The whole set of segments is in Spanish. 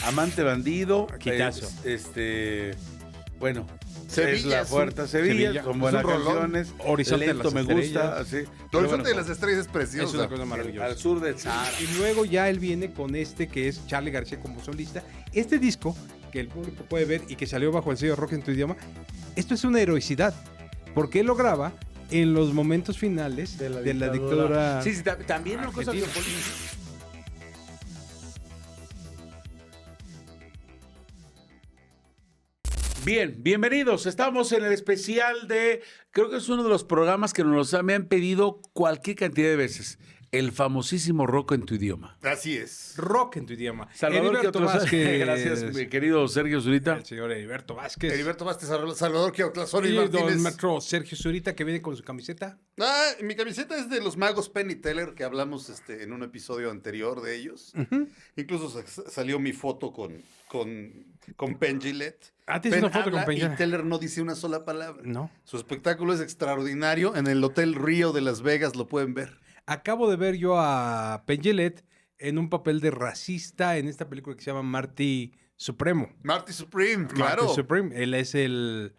Amante bandido. Quitazo. Bueno. Sevilla, es la puerta Sevilla, con buenas canciones. Horizonte de Lento las me Estrellas. gusta, así. Horizonte de las Estrellas es preciosa. Es una cosa maravillosa. Al sur del Sahara. Y luego ya él viene con este que es Charly García como solista. Este disco, que el público puede ver y que salió bajo el sello Rock en tu idioma, esto es una heroicidad, porque él lo graba en los momentos finales de la dictadura. Sí, también una cosa que... Bien, bienvenidos. Estamos en el especial de, creo que es uno de los programas que nos me han pedido cualquier cantidad de veces. El famosísimo Rock en tu idioma. Así es. Rock en tu idioma. Salvador, Heriberto ¿qué otros? Vázquez. Gracias, mi querido Sergio Zurita. El señor Heriberto Vázquez. Heriberto Vázquez, Salvador Kiautlazón y Y Martínez. don maestro Sergio Zurita, que viene con su camiseta. Mi camiseta es de los magos Penn y Teller, que hablamos en un episodio anterior de ellos. Incluso salió mi foto con Penn Jillette. Ah, ¿tienes una foto con habla Penn y Jillette? Teller no dice una sola palabra. No. Su espectáculo es extraordinario. En el Hotel Río de Las Vegas lo pueden ver. Acabo de ver yo a Penn Jillette en un papel de racista en esta película que se llama Marty Supremo. Marty Supreme, claro. Marty Supreme. Él es el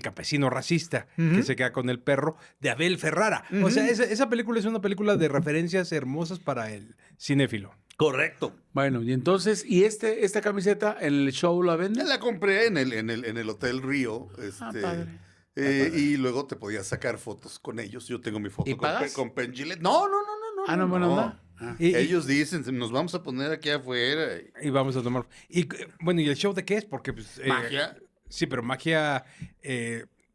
campesino racista que se queda con el perro de Abel Ferrara. O sea, esa película es una película de referencias hermosas para el cinéfilo. Correcto. Bueno, y entonces, ¿y esta camiseta en el show la venden? La compré en el Hotel Río. Padre. Y luego te podías sacar fotos con ellos. Yo tengo mi foto ¿Y pagas? con Penn Jillette. No. No, buena onda. Ellos dicen, nos vamos a poner aquí afuera. Y vamos a tomar. Y bueno, ¿y el show de qué es? Porque pues, Magia. Sí, pero magia.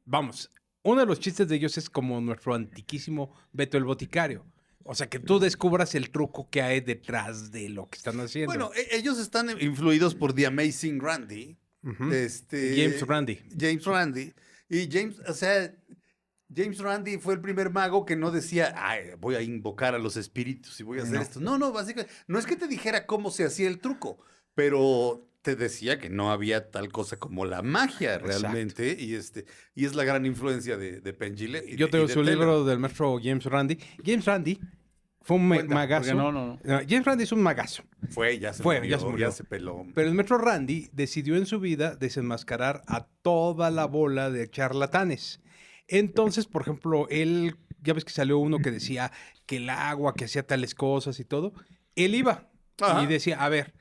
Vamos, uno de los chistes de ellos es como nuestro antiquísimo Beto el Boticario. O sea, que tú descubras el truco que hay detrás de lo que están haciendo. Bueno, ellos están influidos por The Amazing Randy. James Randi. James Randi. Y James Randi fue el primer mago que no decía, voy a invocar a los espíritus y voy a hacer esto. No, básicamente, no es que te dijera cómo se hacía el truco, pero te decía que no había tal cosa como la magia realmente. Y es la gran influencia de Penn Jillette. Yo tengo su libro del maestro James Randi. James Randi fue un magazo. No. James Randi es un magazo. Ya se murió, ya se peló. Pero el maestro Randi decidió en su vida desenmascarar a toda la bola de charlatanes. Entonces, por ejemplo, él, ya ves que salió uno que decía que el agua, que hacía tales cosas y todo. Él iba y decía, a ver,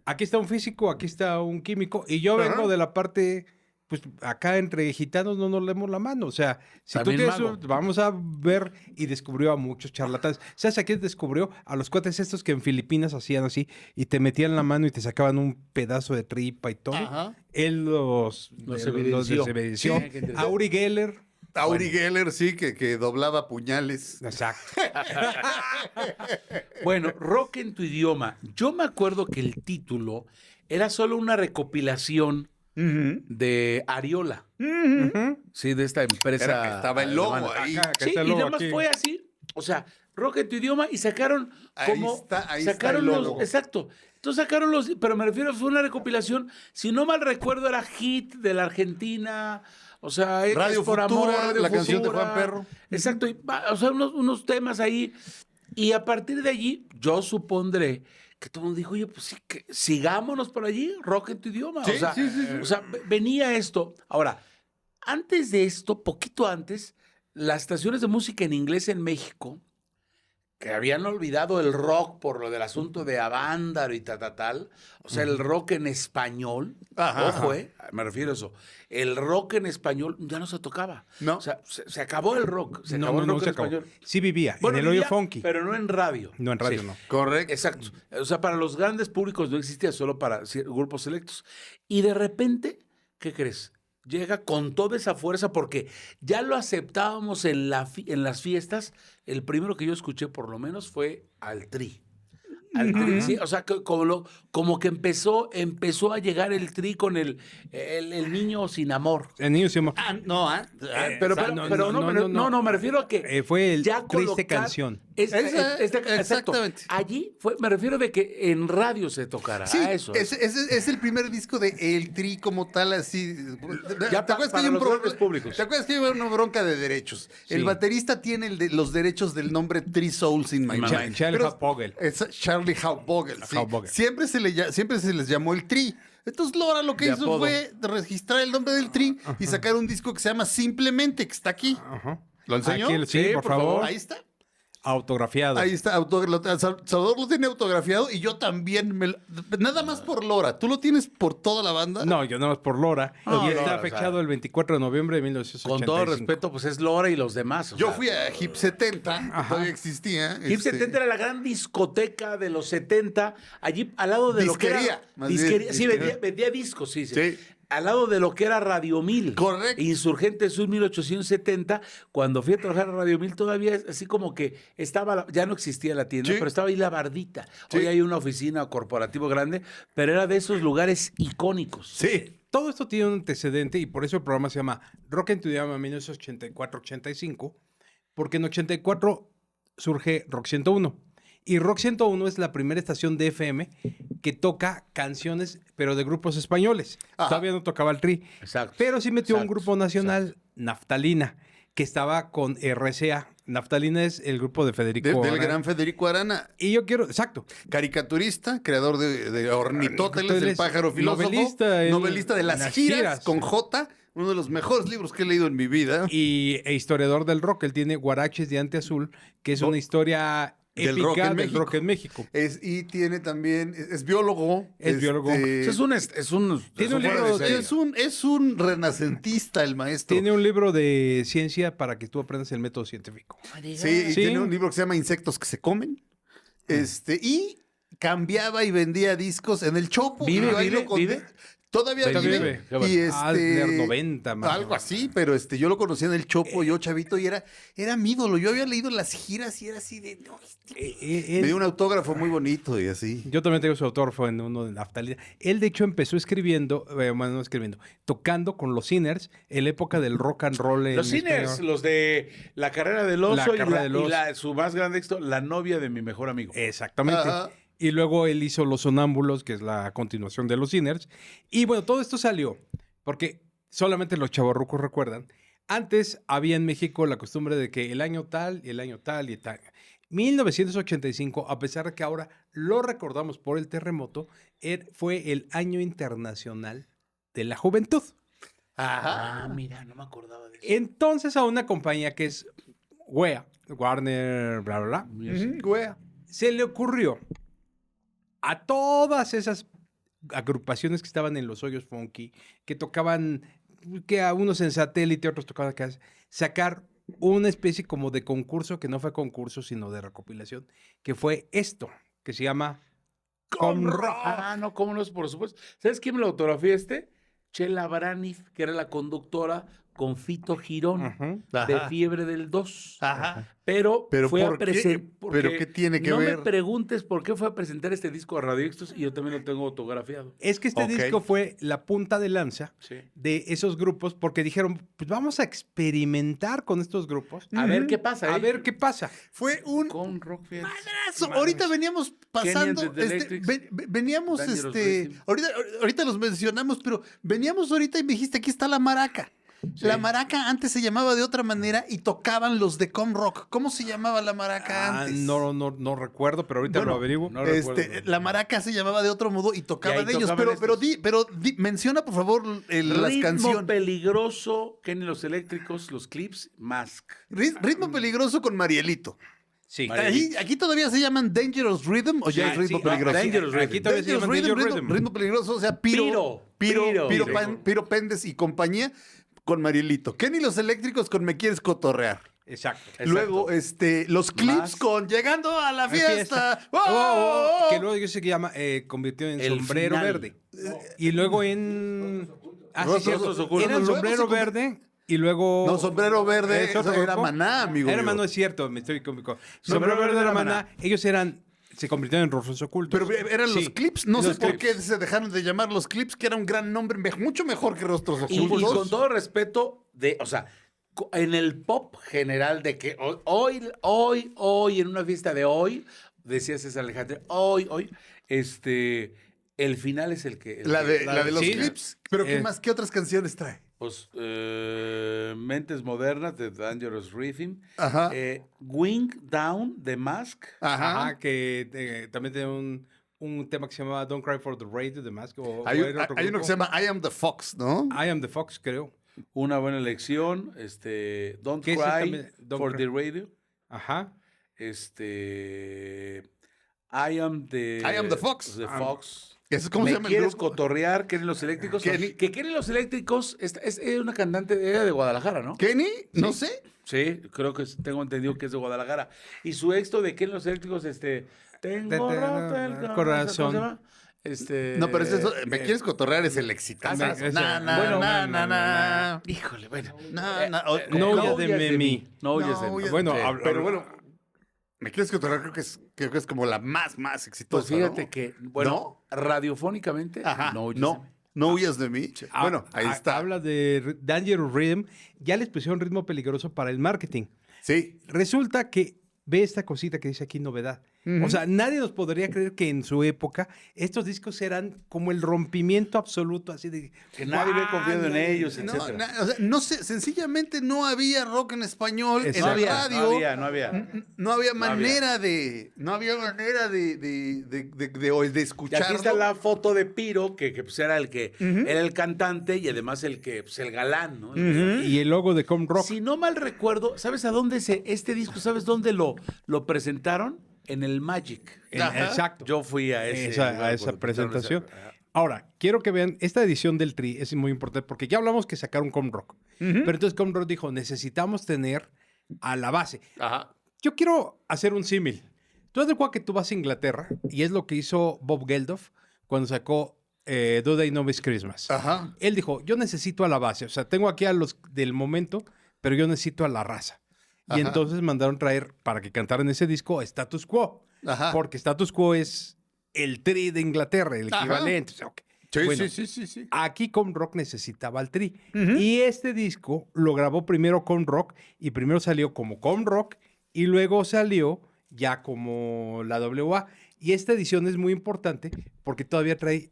aquí está un físico, aquí está un químico, y yo vengo de la parte, pues acá entre gitanos no nos leemos la mano. O sea, si tú tienes vamos a ver, y descubrió a muchos charlatanes. ¿Sabes a quién descubrió? A los cuates estos que en Filipinas hacían así, y te metían la mano y te sacaban un pedazo de tripa y todo. Él los evidenció. Sí, a Uri Geller. Uri Geller, sí, que doblaba puñales. Exacto. Bueno, Rock en tu idioma. Yo me acuerdo que el título era solo una recopilación de Ariola. Sí, de esta empresa. Estaba el logo alemana. ahí. Sí, y nada más fue así. O sea, Rock en tu idioma y sacaron como... Ahí sacaron está el los... logo. Exacto. Entonces sacaron los... Pero me refiero, fue una recopilación. Si no mal recuerdo, era Hit de la Argentina... O sea, Radio es por Futura, amor, Radio la canción de Futura. Juan Perro. Exacto, o sea, unos temas ahí. Y a partir de allí, yo supondré que todo el mundo dijo, oye, pues sí, que sigámonos por allí, rock en tu idioma. Sí, sí. O sea, venía esto. Ahora, antes de esto, poquito antes, las estaciones de música en inglés en México, que habían olvidado el rock por lo del asunto de Avándaro y tal. O sea, el rock en español. Ojo, me refiero a eso. El rock en español ya no se tocaba. No. O sea, se acabó el rock. Se acabó el rock en español. Sí vivía, Bueno, en el hoyo vivía, funky. pero no en radio. No, en radio Sí. no. Correcto. Exacto. O sea, para los grandes públicos no existía, solo para grupos selectos. Y de repente, ¿qué crees? Llega con toda esa fuerza porque ya lo aceptábamos en las fiestas. El primero que yo escuché, por lo menos, fue al Tri. Al Tri, sí, o sea, como que empezó a llegar el Tri con el niño sin amor. El niño sin amor. Pero me refiero a que fue el ya triste canción. Exacto. Exactamente. Allí fue, me refiero de que en radio se tocara. Sí, a eso. es el primer disco de El Tri como tal, así. Ya ¿Te acuerdas para hay los grandes públicos. ¿Te acuerdas que hay una bronca de derechos? Sí. El baterista tiene los derechos del nombre Three Souls in My Mind. Charlie Pero- Hauptbogel. Charlie Hauptbogel, sí. Hauptbogel. Siempre se les llamó el Tri. Entonces Lora lo que De hizo apodo. fue registrar el nombre del Tri y sacar un disco que se llama Simplemente, que está aquí. Ajá. ¿Lo enseñó? Aquí, sí, por favor. Ahí está. Autografiado. Ahí está, Salvador lo tiene autografiado y yo también nada más por Lora. ¿Tú lo tienes por toda la banda? No, yo nada más por Lora. No, y está Lora, o fechado sea, el 24 de noviembre de 1985. Con todo respeto, pues es Lora y los demás. o Yo sea. fui a Hip 70, todavía existía. Hip 70 era la gran discoteca de los 70, allí al lado de lo que Disquería, era... más Disquería, bien, sí, disquería. vendía discos, sí. Sí. Al lado de lo que era Radio 1000. Correcto. Insurgente Sur 1870. Cuando fui a trabajar a Radio 1000 todavía es así como que estaba, ya no existía la tienda, Sí. pero estaba ahí la bardita. Sí. Hoy hay una oficina corporativo grande, pero era de esos lugares icónicos. Sí. Todo esto tiene un antecedente y por eso el programa se llama Rock en tu idioma 1984-85, porque en 84 surge Rock 101. Y Rock 101 es la primera estación de FM que toca canciones, pero de grupos españoles. Ajá. Todavía no tocaba el Tri. Exacto. Pero sí metió un Exacto, grupo nacional, Naftalina, que estaba con RCA. Naftalina es el grupo de Federico Del Arana. gran Federico Arana. Y yo quiero, exacto. Caricaturista, creador de Ornitóteles, el pájaro filósofo. Novelista Novelista de las giras con J. Uno de los mejores libros que he leído en mi vida. E historiador del rock. Él tiene Guaraches de Ante Azul, que es una historia Del épica rock en del México. rock en México. Y tiene también, es biólogo. Es biólogo. Tiene un libro de- Es un renacentista el maestro. Tiene un libro de ciencia para que tú aprendas el método científico. Sí, y Sí. tiene un libro que se llama Insectos que se comen. Y cambiaba y vendía discos en el Chopo. ¿Vive, Y yo ahí vive, lo conté. vive? Todavía Todavía vive. vive. Qué bueno. Y Ah, de tener 90 más. algo así, pero yo lo conocí en el Chopo, yo chavito, y era mi ídolo. Yo había leído las giras y era así de. No, me dio un autógrafo muy bonito y así. Yo también tengo su autógrafo en uno de Naftalina. Él, de hecho, empezó escribiendo, bueno, no escribiendo, tocando con los Sinners en la época del rock and roll en Los Sinners, español. los de La Carrera del Oso La Carrera del Oso. su más grande éxito, La Novia de mi mejor amigo. Exactamente. Ajá. Y luego él hizo Los Sonámbulos, que es la continuación de los Sinners. Y bueno, todo esto salió porque solamente los chavorrucos recuerdan. Antes había en México la costumbre de que el año tal y el año tal y tal. 1985, a pesar de que ahora lo recordamos por el terremoto, fue el año internacional de la juventud. Ajá. Ah, mira, no me acordaba de eso. Entonces a una compañía que es WEA, Warner, bla, bla, bla, Güey. se le ocurrió a todas esas agrupaciones que estaban en los hoyos funky, que tocaban, que a unos en satélite, otros tocaban acá, sacar una especie como de concurso, que no fue concurso, sino de recopilación, que fue esto, que se llama Comrock. Ah, no, cómo no, por supuesto. ¿Sabes quién me lo autografió Chela Braniff, que era la conductora con Fito Girón Ujú. de Ajá. Fiebre del 2. Ajá. Pero fue ¿por a qué? presentar. ¿Pero qué tiene que no ver? me preguntes por qué fue a presentar este disco a Radio Éxitos y yo también lo tengo autografiado. Es que este Ok. disco fue la punta de lanza Sí. de esos grupos, porque dijeron, pues vamos a experimentar con estos grupos, A ver qué pasa. a ver qué pasa. Fue un Con Rock Fields. madrazo. Ahorita veníamos pasando. Kenny and the Electrics. Veníamos, Dangerous Rhythm. ahorita los mencionamos, pero veníamos ahorita y me dijiste, aquí está la maraca. Sí. La maraca antes se llamaba de otra manera y tocaban los de Comrock. ¿Cómo se llamaba la maraca antes? No recuerdo, pero ahorita Bueno, lo averiguo. no recuerdo. La maraca se llamaba de otro modo y tocaban Y ahí ellos. tocaban Pero menciona por favor las Ritmo canciones. Peligroso, Kenny los Eléctricos, los Clips, Mask. Ritmo peligroso con Marielito. Sí. Aquí todavía se llaman Dangerous Rhythm o ya Sí, es Ritmo sí, peligroso. Dangerous Rhythm. Aquí todavía se llaman Dangerous Rhythm. Ritmo peligroso, o sea, Piro Péndez y compañía con Marielito. Kenny los Eléctricos con Me Quieres Cotorrear. Exacto. Luego, los clips Más. con Llegando a la La fiesta. Oh, ¡Oh! oh, oh, que luego yo sé que llama, convirtió en El Sombrero final. Verde. Y luego en... Ah, sí, Rostros cierto. Ocultos. Era el Luego Sombrero se convirtió- Verde y luego... No, Sombrero Verde ¿Es otro eso era grupo? Maná, amigo. Era mío. Maná, no es cierto, me estoy cómico. Sombrero Verde era Maná. Ellos se convirtieron en Rostros Ocultos. Pero eran los Sí. clips, no sé Los por clips. qué se dejaron de llamar los clips, que era un gran nombre, mucho mejor que Rostros Y Ocultos. con todo respeto, en el pop general de que hoy, en una fiesta de hoy, decía César Alejandro, hoy, el final es el que... La de los sí, clips. Pero ¿qué más? ¿Qué otras canciones trae? Pues, Mentes Modernas de Dangerous Rhythm. Ajá. Wing Down de Mask. Ajá. Ajá, que también tiene un tema que se llama Don't Cry for the Radio de Mask. Hay uno que se llama I Am the Fox, ¿no? I Am the Fox, creo. Una buena elección. Don't Que ese Cry también, Don't for Cry. the Radio. Ajá. I Am the Fox. The Fox. ¿Eso cómo ¿Me se llama el quieres grupo? cotorrear? Kenny Los Eléctricos. Kenny. Que Kenny Los Eléctricos es una cantante era de Guadalajara, ¿no? ¿Kenny? No sé. Sí, creo que tengo entendido que es de Guadalajara. Y su éxito de Kenny Los Eléctricos, tengo roto el corazón. ¿cómo se llama? No, pero es eso. ¿Me quieres cotorrear? Es el exitazo. ese- Na, na, bueno, na, na, na. Híjole, bueno. Na, na. No huyas de mí. No huyas No de mí. huyas- Bueno, Sí. Pero bueno, ¿me quieres cotorrear? Creo que es como la más exitosa. Pues fíjate ¿no? que, bueno, radiofónicamente, Ajá. no huyas de mí. No huyas de mí. Bueno, ahí está. Habla de Dangerous Rhythm. Ya les pusieron ritmo peligroso para el marketing. Sí. Resulta que ve esta cosita que dice aquí novedad. O sea, nadie nos podría creer que en su época estos discos eran como el rompimiento absoluto, así de... Que nadie había confiado en ellos, No, etcétera. o sea, no sé, sencillamente no había rock en español en Exacto. la radio. No había. No había había. manera de Y escucharlo. aquí está la foto de Piro, que pues era era el cantante y además el galán, ¿no? Y el logo de Com Rock. Si no mal recuerdo, ¿sabes a dónde este disco, sabes dónde lo presentaron? En el Magic. Ajá. Exacto. Yo fui a ese Esa- lugar a esa cuando presentaron presentación. esa- Ahora, quiero que vean, esta edición del Tri es muy importante porque ya hablamos que sacaron Com Rock. Pero entonces Com Rock dijo, necesitamos tener a la base. Ajá. Yo quiero hacer un símil. Tú haz de cuenta que tú vas a Inglaterra y es lo que hizo Bob Geldof cuando sacó Do They Know It's Christmas. Ajá. Él dijo, yo necesito a la base. O sea, tengo aquí a los del momento, pero yo necesito a la raza. Y Ajá. entonces mandaron traer para que cantaran ese disco Status Quo. Ajá. Porque Status Quo es el Tri de Inglaterra, el Ajá. equivalente. O sea, ok. Sí, Bueno, sí. aquí Com Rock necesitaba al Tri. Y este disco lo grabó primero Com Rock y primero salió como Com Rock y luego salió ya como la WA. Y esta edición es muy importante porque todavía trae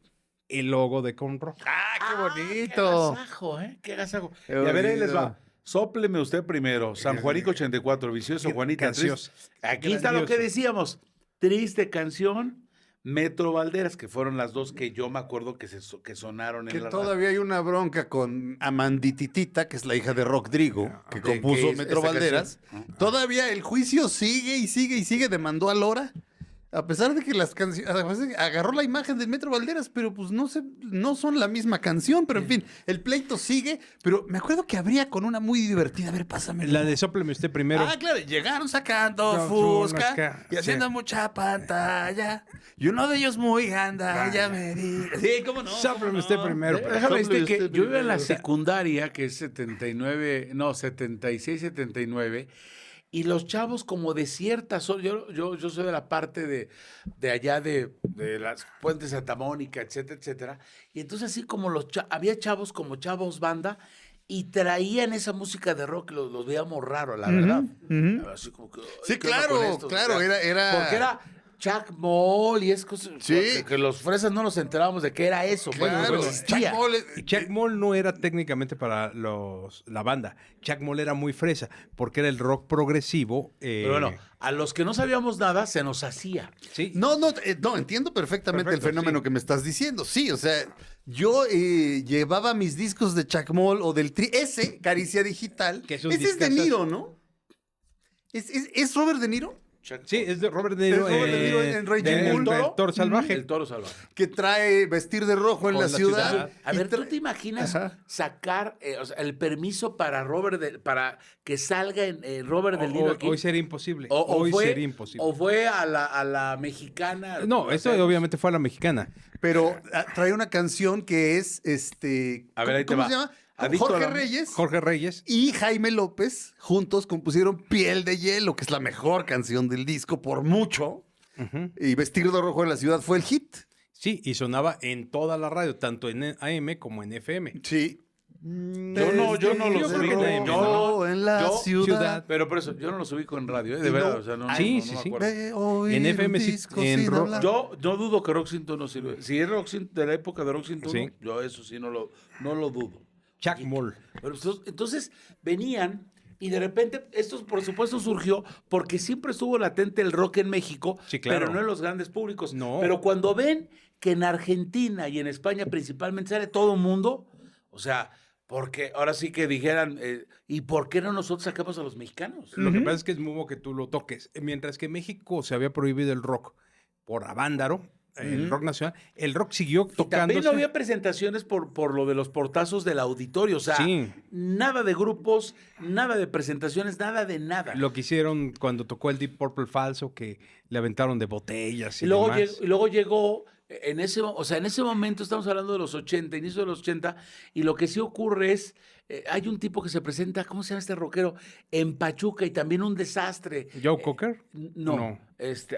el logo de Com Rock. ¡Ah, qué Qué bonito! agasajo, ¿eh? Qué agasajo. Qué Y a ver, ahí les bonito. va. Sópleme usted primero. San Juanico 84, Vicioso Juanita. Gracioso. Aquí está lo que Grandioso. decíamos. Triste canción, Metro Valderas, que fueron las dos que yo me acuerdo que sonaron Que en la radio. todavía hay una bronca con Amandititita, que es la hija de Rodrigo, que de- compuso que es Metro esta Valderas. canción. Todavía el juicio sigue y sigue y sigue, demandó a Lora. A pesar de que las canciones, agarró la imagen del Metro Valderas, pero pues no son la misma canción, pero en fin, el pleito sigue, pero me acuerdo que habría con una muy divertida, a ver, pásame. La de Sópleme usted primero. Ah, claro, llegaron sacando No, Fusca Fusca, y haciendo sí. mucha pantalla. Y uno de ellos muy gandalla me di. Sí, cómo no. Sópleme usted primero. Déjame Sópleme decirte que usted yo iba en la primero. secundaria, que es 76, 79, y los chavos como de cierta zona, yo soy de la parte de allá de las Puentes Santa Mónica, etcétera, etcétera, y entonces así como había chavos como chavos banda, y traían esa música de rock, los veíamos raros, la verdad. Así como que, Sí, ¿qué onda con claro, esto? claro, O sea, era... Porque era Chuck Moll y es cosas Sí. que los fresas no nos enterábamos de qué era eso. pues, Claro, no existía. Chuck Moll, Y Chuck Moll no era técnicamente para la banda. Chuck Moll era muy fresa porque era el rock progresivo. Pero bueno, a los que no sabíamos nada se nos hacía. sí. No, entiendo perfectamente Perfecto, el fenómeno sí. que me estás diciendo. Sí, o sea, yo llevaba mis discos de Chuck Moll o del Tri, ese, Caricia Digital. Que es un Ese es De discazo. Niro, ¿no? ¿Es Robert De Niro? Sí, es de Robert De Niro. Es Robert De Niro en Raging Bull. El Toro Salvaje. El toro salvaje. Que trae vestir de rojo en Con la la ciudad. ciudad. A y ver, ¿tú trae- te imaginas Ajá. sacar o sea, el permiso para para que salga en Robert Del Niro aquí? Hoy sería imposible. O Hoy fue, sería imposible. O fue a la mexicana. No, o esto sea, obviamente fue a la mexicana. Pero trae una canción que es A ver, ahí te ¿cómo va. se llama? Adicto Jorge a la- Reyes Jorge Reyes. y Jaime López juntos compusieron Piel de Hielo, que es la mejor canción del disco por mucho. Y Vestir de rojo en la ciudad fue el hit. Sí, y sonaba en toda la radio, tanto en AM como en FM. Sí. Yo no los Yo creo ubico. que nadie Yo en la ciudad. Pero por eso, yo no los ubico en radio, de Y verdad. no- O sea, no, Sí, no sí, me sí. acuerdo. Ve, oír En FM un sí, disco en sin rock- hablar. Yo no dudo que Rock 101 sirve. Si es Rock 100 de la época de Rock 101, Sí. yo eso sí no lo dudo. Chuck Moll. Pero entonces venían y de repente esto por supuesto surgió porque siempre estuvo latente el rock en México, Sí, claro. pero no en los grandes públicos. No. Pero cuando ven que en Argentina y en España principalmente sale todo el mundo, o sea, porque ahora sí que dijeran, ¿y por qué no nosotros sacamos a los mexicanos? Lo que pasa es que es muy bueno que tú lo toques. Mientras que en México se había prohibido el rock por Avándaro, el rock nacional, el rock siguió Y tocándose. también no había presentaciones por lo de los portazos del auditorio, o sea, Sí. nada de grupos, nada de presentaciones, nada de nada. Lo que hicieron cuando tocó el Deep Purple falso, que le aventaron de botellas y Y luego, demás. y luego llegó, en ese momento, estamos hablando de los 80, inicio de los 80, y lo que sí ocurre es, hay un tipo que se presenta, ¿cómo se llama este rockero? En Pachuca y también un desastre. ¿Joe Cocker? No, No.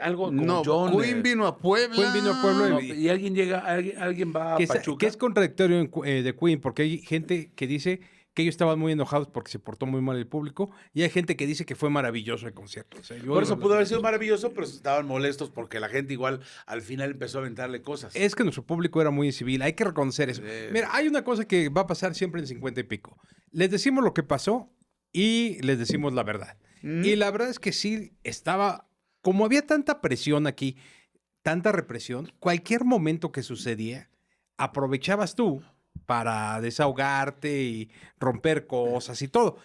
Algo como No, John. Queen vino a Puebla. Queen vino a Puebla no, y alguien llega, alguien va a Que Pachuca. es contradictorio de Queen, porque hay gente que dice que ellos estaban muy enojados porque se portó muy mal el público, y hay gente que dice que fue maravilloso el concierto. O sea, yo Por eso digo, pudo haber sido maravilloso, pero estaban molestos porque la gente igual al final empezó a aventarle cosas. Es que nuestro público era muy civil, hay que reconocer eso. Sí. Mira, hay una cosa que va a pasar siempre en 50 y pico. Les decimos lo que pasó y les decimos la verdad. Y la verdad es que sí estaba, como había tanta presión aquí, tanta represión, cualquier momento que sucedía, aprovechabas tú para desahogarte y romper cosas y todo.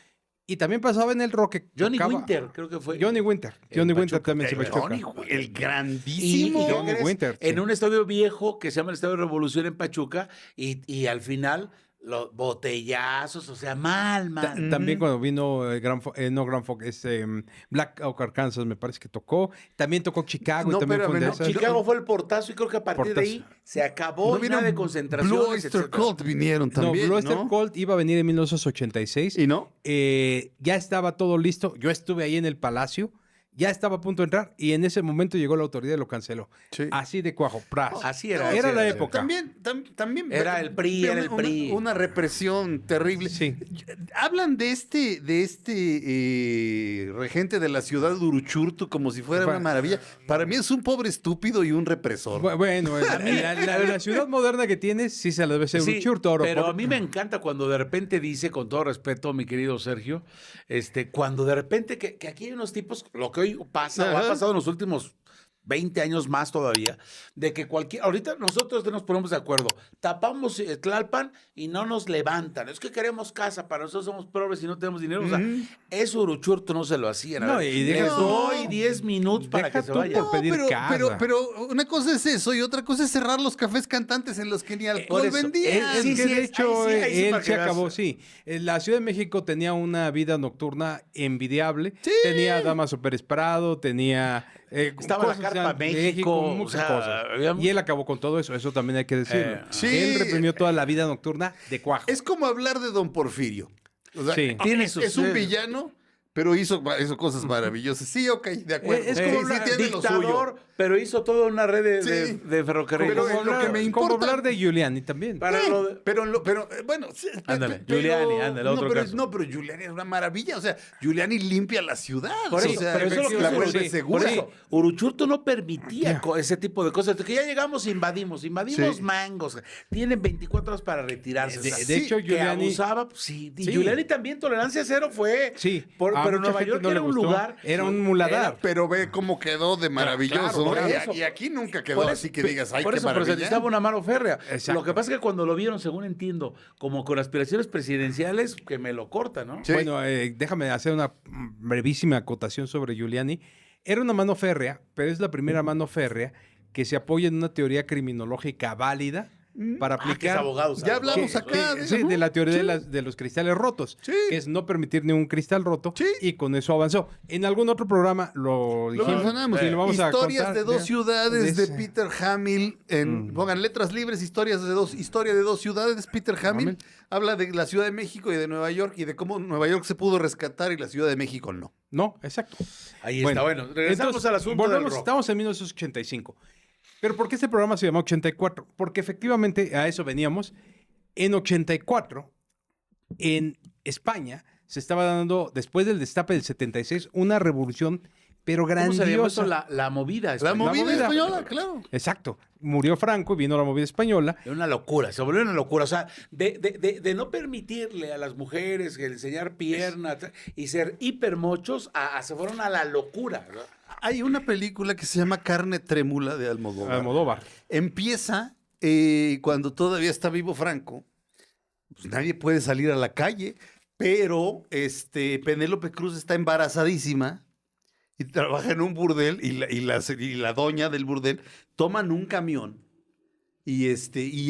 Y también pasaba en el rock que Johnny tocaba- Winter, creo que fue. Johnny Winter. En Johnny Winter Pachuca. también se fue a Pachuca. El Y grandísimo. ¿qué Johnny crees? Winter, En sí. un estadio viejo que se llama el Estadio Revolución en Pachuca y al final los botellazos, o sea, mal. También cuando vino Black Oak Arkansas, me parece que tocó. También tocó Chicago. No, y también fue espérame, de no, esas. Chicago fue el portazo y creo que a partir de ahí se acabó No y nada vino de concentraciones, Blue Oyster etcétera. Cult vinieron No, también, Blue Oyster ¿no? Cult iba a venir en 1986. ¿Y no? Ya estaba todo listo. Yo estuve ahí en el Palacio. Ya estaba a punto de entrar y en ese momento llegó la autoridad y lo canceló. Sí. Así de cuajo. Pras. Así era. Era así la así época. También Era el PRI, era el PRI. Una represión terrible. Sí. Hablan de este regente de la ciudad de Uruchurtu como si fuera una maravilla. Para mí es un pobre estúpido y un represor. Bueno, la ciudad moderna que tienes sí se la debe ser Sí, un churto. pero a mí me encanta cuando de repente dice, con todo respeto, mi querido Sergio, cuando de repente que aquí hay unos tipos, lo que hoy pasa, o ha Ajá. pasado en los últimos 20 años más todavía, de que ahorita nosotros nos ponemos de acuerdo, tapamos Tlalpan y no nos levantan, es que queremos casa, para nosotros somos pobres y no tenemos dinero, o sea, eso Uruchurtu no se lo hacían. No, A ver, y les deja- doy 10 minutos para deja que se tú vayan. por pedir casa. pero una cosa es eso y otra cosa es cerrar los cafés cantantes en los que ni alcohol por eso, vendían. Es Sí, que sí, de hecho ahí sí, él para que se veas. acabó, sí. La Ciudad de México tenía una vida nocturna envidiable. Sí. Tenía Damaso Pérez Prado, tenía... Estaba la cosas Carpa ya- México, muchas o sea, cosas. había- Y él acabó con todo eso también hay que decirlo. Sí. Él reprimió toda la vida nocturna de cuajo. Es como hablar de Don Porfirio. O sea, Sí. Tiene es, sus- es un villano, pero hizo cosas maravillosas. Sí, ok, de acuerdo. Es Sí, como sí, tiene lo dictador, suyo. pero hizo toda una red Sí. de ferrocarril. Pero como, lo que me como importa- hablar de Giuliani también. Para lo de- Pero bueno, sí, Ándale, pero- Giuliani, ándale, no, otro pero, caso. no, pero Giuliani es una maravilla. O sea, Giuliani limpia la ciudad. Por o eso, sea, pero eso es lo que la yo vuelve sí, segura. Por eso, Uruchurtu no permitía Ya. ese tipo de cosas. Que ya llegamos, invadimos Sí. mangos. Tienen 24 horas para retirarse. De- o sea, de hecho, que Giuliani- abusaba, pues, sí. Y Sí. Giuliani también, tolerancia cero fue. Sí, pero a mucha Nueva gente York no le era un gustó. lugar. Era un muladar. Pero ve cómo quedó de maravilloso. por Y- eso. y aquí nunca quedó Por eso, así que digas, ay, por qué eso, pero se maravilla. necesitaba una mano férrea. Exacto. Lo que pasa es que cuando lo vieron, según entiendo, como con aspiraciones presidenciales, que me lo corta, ¿no? Sí. Bueno, déjame hacer una brevísima acotación sobre Giuliani. Era una mano férrea, pero es la primera mano férrea que se apoya en una teoría criminológica válida para Que es aplicar... abogado. Ya hablamos que- acá que- de sí, eso, de ¿no? la teoría Sí. de los cristales rotos, Sí. que es no permitir ni un cristal roto, Sí. y con eso avanzó. En algún otro programa lo dijimos mencionamos. y lo vamos Historias a contar. de dos ciudades de ese- Peter Hamill. Pongan letras libres, historia de dos ciudades. Peter Hamill Hamill. habla de la Ciudad de México y de Nueva York y de cómo Nueva York se pudo rescatar y la Ciudad de México no. No, exacto. Ahí está. Bueno, regresamos entonces, al asunto del volvemos, rock. estamos en 1985. Pero ¿por qué este programa se llama 84? Porque efectivamente a eso veníamos. En 84 en España se estaba dando, después del destape del 76, una revolución, pero ¿Cómo se llama eso? grandiosa. La movida La española. movida española, claro. Exacto. Murió Franco y vino la movida española. Era una locura, se volvió una locura. O sea, de no permitirle a las mujeres que enseñar piernas y ser hipermochos, se fueron a la locura, ¿no? Hay una película que se llama Carne Trémula de Almodóvar. Almodóvar. Empieza cuando todavía está vivo Franco. Pues nadie puede salir a la calle, pero Penélope Cruz está embarazadísima y trabaja en un burdel y la doña del burdel toman un camión y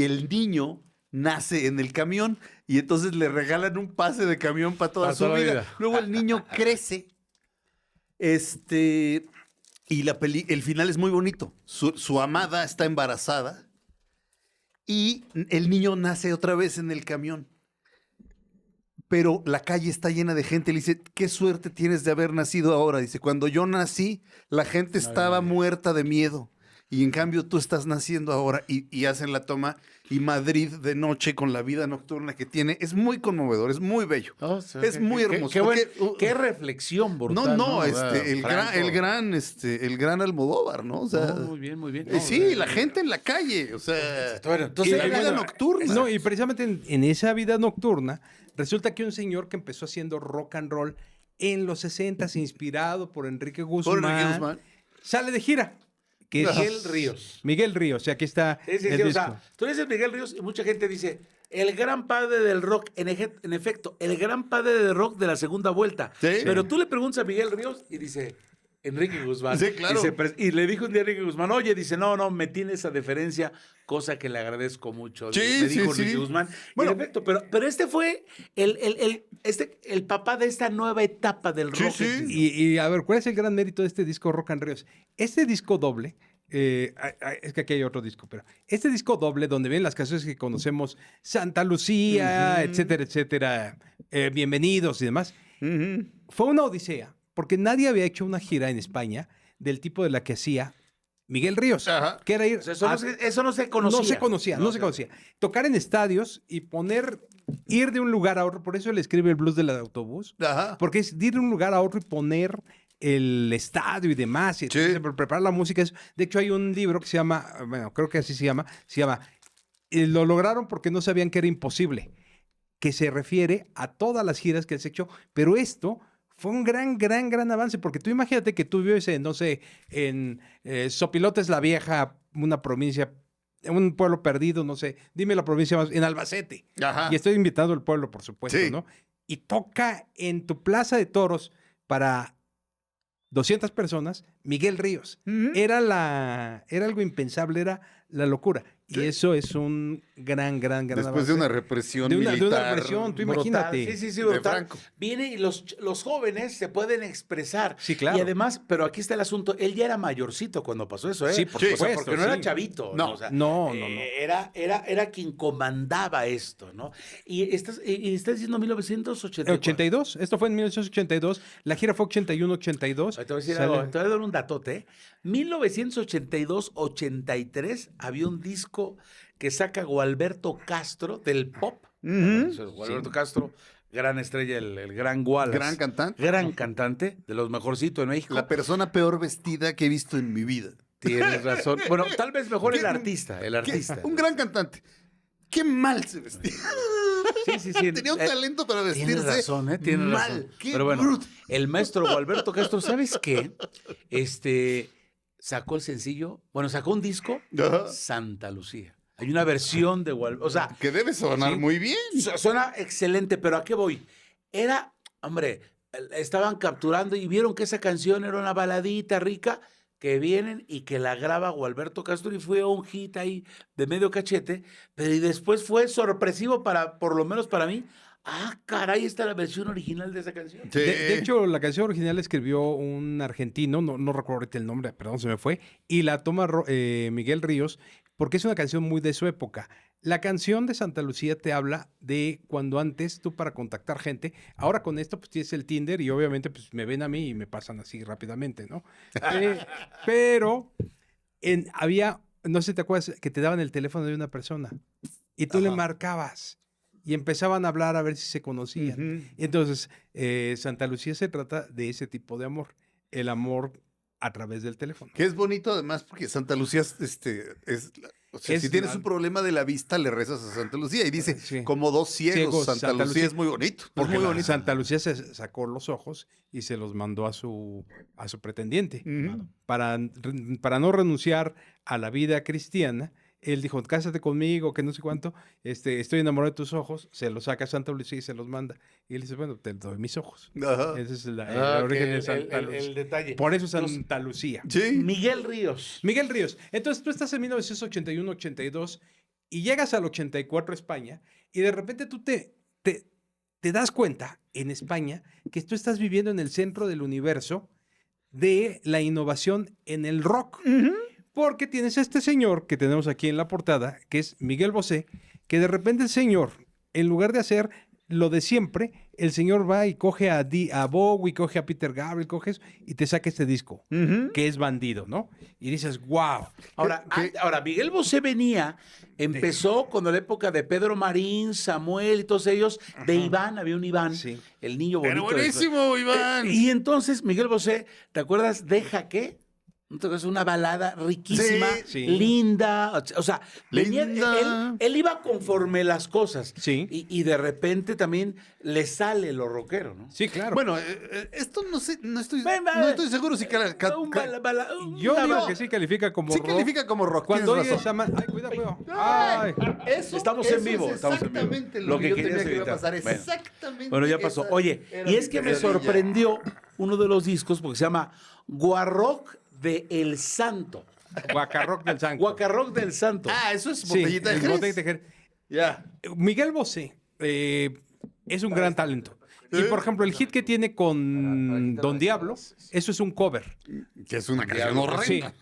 el niño nace en el camión y entonces le regalan un pase de camión para toda su vida. Luego el niño crece y el final es muy bonito. Su amada está embarazada y el niño nace otra vez en el camión. Pero la calle está llena de gente. Le dice, qué suerte tienes de haber nacido ahora. Dice, cuando yo nací, la gente estaba muerta de miedo. Y en cambio tú estás naciendo ahora y hacen la toma. Y Madrid de noche con la vida nocturna que tiene. Es muy conmovedor, es muy bello. O sea, es muy hermoso. Qué reflexión brutal. El gran Almodóvar, ¿no? O sea, muy bien, muy bien. sí, la gente en la calle. O sea, Bueno, entonces, la vida nocturna. No, y precisamente en esa vida nocturna, resulta que un señor que empezó haciendo rock and roll en los 60s, inspirado por Enrique Guzmán, sale de gira. Que es Miguel Ríos. Miguel Ríos, aquí está Sí, el disco. o sea, tú dices Miguel Ríos y mucha gente dice, el gran padre del rock, en efecto, el gran padre del rock de la segunda vuelta. Sí. Pero tú le preguntas a Miguel Ríos y dice, Enrique Guzmán. Sí, claro. Y le dijo un día a Enrique Guzmán, oye, dice, no, me tiene esa deferencia, cosa que le agradezco mucho. Sí, me dijo sí, Enrique sí. Guzmán. Bueno. En efecto, pero este fue el papá de esta nueva etapa del Sí, rock. sí. Y a ver, ¿cuál es el gran mérito de este disco Rock and Ríos? Este disco doble, es que aquí hay otro disco, pero este disco doble, donde vienen las canciones que conocemos, Santa Lucía, etcétera, etcétera, Bienvenidos y demás, fue una odisea, porque nadie había hecho una gira en España del tipo de la que hacía Miguel Ríos, Ajá. que era ir O sea, eso no se conocía. no se conocía. Tocar en estadios y ir de un lugar a otro, por eso él escribe el blues del autobús, Ajá. porque es ir de un lugar a otro y poner el estadio y demás, y preparar la música. De hecho, hay un libro que se llama, bueno, creo que así se llama, lo lograron porque no sabían que era imposible, que se refiere a todas las giras que has hecho, pero esto fue un gran avance, porque tú imagínate que tú vives en, no sé, en Sopilotes la Vieja, una provincia, un pueblo perdido, no sé, dime la provincia más, en Albacete. Ajá. Y estoy invitando al pueblo, por supuesto, Sí. ¿no? Y toca en tu plaza de toros para 200 personas, Miguel Ríos. Era algo impensable, era la locura. Y eso es un gran Después avance. de una represión de una militar. represión, tú Brutal. imagínate. Sí, de brutal. Franco. Viene y los jóvenes se pueden expresar. Sí, claro. Y además, pero aquí está el asunto, él ya era mayorcito cuando pasó eso, ¿eh? Sí, por O sea, supuesto, porque no era sí. chavito. No. O sea, No. Era quien comandaba esto, ¿no? Y estás diciendo 1984. 82, esto fue en 1982, la gira fue 81-82. Te voy a decir algo, te voy a dar un datote, ¿eh? 1982-83 había un disco que saca Gualberto Castro del pop. Gualberto Castro, gran estrella, el gran Wallace. Gran cantante. Gran cantante, de los mejorcitos en México. La persona peor vestida que he visto en mi vida. Tienes razón. Bueno, tal vez mejor el ¿Qué? artista. Un gran cantante. Qué mal se vestía. Sí. Tenía un talento para vestirse. Tienes razón, Tienes mal. razón. Qué Pero bueno, bruto. el maestro Gualberto Castro, ¿sabes qué? Sacó el sencillo, sacó un disco, Ajá. Santa Lucía. Hay una versión de Gualberto, o sea, Que debe sonar sí. muy bien. Suena excelente, pero ¿a qué voy? Estaban capturando y vieron que esa canción era una baladita rica, que vienen y que la graba Gualberto Castro y fue un hit ahí de medio cachete, pero y después fue sorpresivo por lo menos para mí. Caray, está la versión original de esa canción. Sí. De hecho, la canción original la escribió un argentino, no recuerdo ahorita el nombre, perdón, se me fue, y la toma Miguel Ríos, porque es una canción muy de su época. La canción de Santa Lucía te habla de cuando antes tú para contactar gente, ahora con esto pues tienes el Tinder y obviamente pues me ven a mí y me pasan así rápidamente, ¿no? Pero había, no sé si te acuerdas, que te daban el teléfono de una persona y tú le marcabas. y empezaban a hablar a ver si se conocían. Ujú. Entonces, Santa Lucía se trata de ese tipo de amor, el amor a través del teléfono. Que es bonito además porque Santa Lucía o sea, Es si tienes la- un problema de la vista, le rezas a Santa Lucía y dice, Sí. como dos ciegos, Ciegos, Santa, Santa Lucía, Lucía. es muy bonito. Es Porque muy bonito. Santa Lucía se sacó los ojos y se los mandó a su pretendiente. Ujú. Para no renunciar a la vida cristiana, él dijo, cásate conmigo, que no sé cuánto, estoy enamorado de tus ojos, se los saca a Santa Lucía y se los manda. Y él dice, bueno, te doy mis ojos. Ajá. Ese es el Ah, origen que de Santa Lucía. el detalle. Por eso Los- Santa Lucía. Sí. Miguel Ríos. Miguel Ríos, entonces tú estás en 1981-82 y llegas al 84 a España y de repente tú te das cuenta en España que tú estás viviendo en el centro del universo de la innovación en el rock. Porque tienes a este señor que tenemos aquí en la portada, que es Miguel Bosé, que de repente el señor, en lugar de hacer lo de siempre, el señor va y coge a Bowie, coge a Peter Gabriel, coge eso, y te saca este disco, Ujú. que es Bandido, ¿no? Y dices, wow. Ahora, ahora, Miguel Bosé empezó con la época de Pedro Marín, Samuel y todos ellos, de Iván, había un Iván, Sí. el niño bonito. Pero buenísimo, Iván. Y entonces Miguel Bosé, ¿te acuerdas? Deja qué? Entonces, una balada riquísima, Sí. linda, o sea, Linda. él iba conforme las cosas. Sí. Y de repente también le sale lo rockero, ¿no? Sí, claro. Bueno, esto no sé, no estoy seguro si yo una digo bala- que sí califica como sí rock. califica como rock. Cuando tienes oyes razón. a Ay, cuidado. Ay. Estamos en vivo, Es estamos en vivo. exactamente Lo que yo querías temía que iba a evitar. pasar. Bueno. Exactamente. Bueno, ya pasó. esa Oye, era y mi es que me pesadilla. sorprendió uno de los discos porque se llama Guarrock de El Santo. Guacarrock del Santo. Guacarrock del Santo. Ah, eso es Sí, botellita de el Jerez. Botellita de Jerez. Ya. Miguel Bosé es un gran talento. Y por ejemplo, el hit que tiene con Don Diablo, eso es un cover. Que es una canción Diablo. horrenda.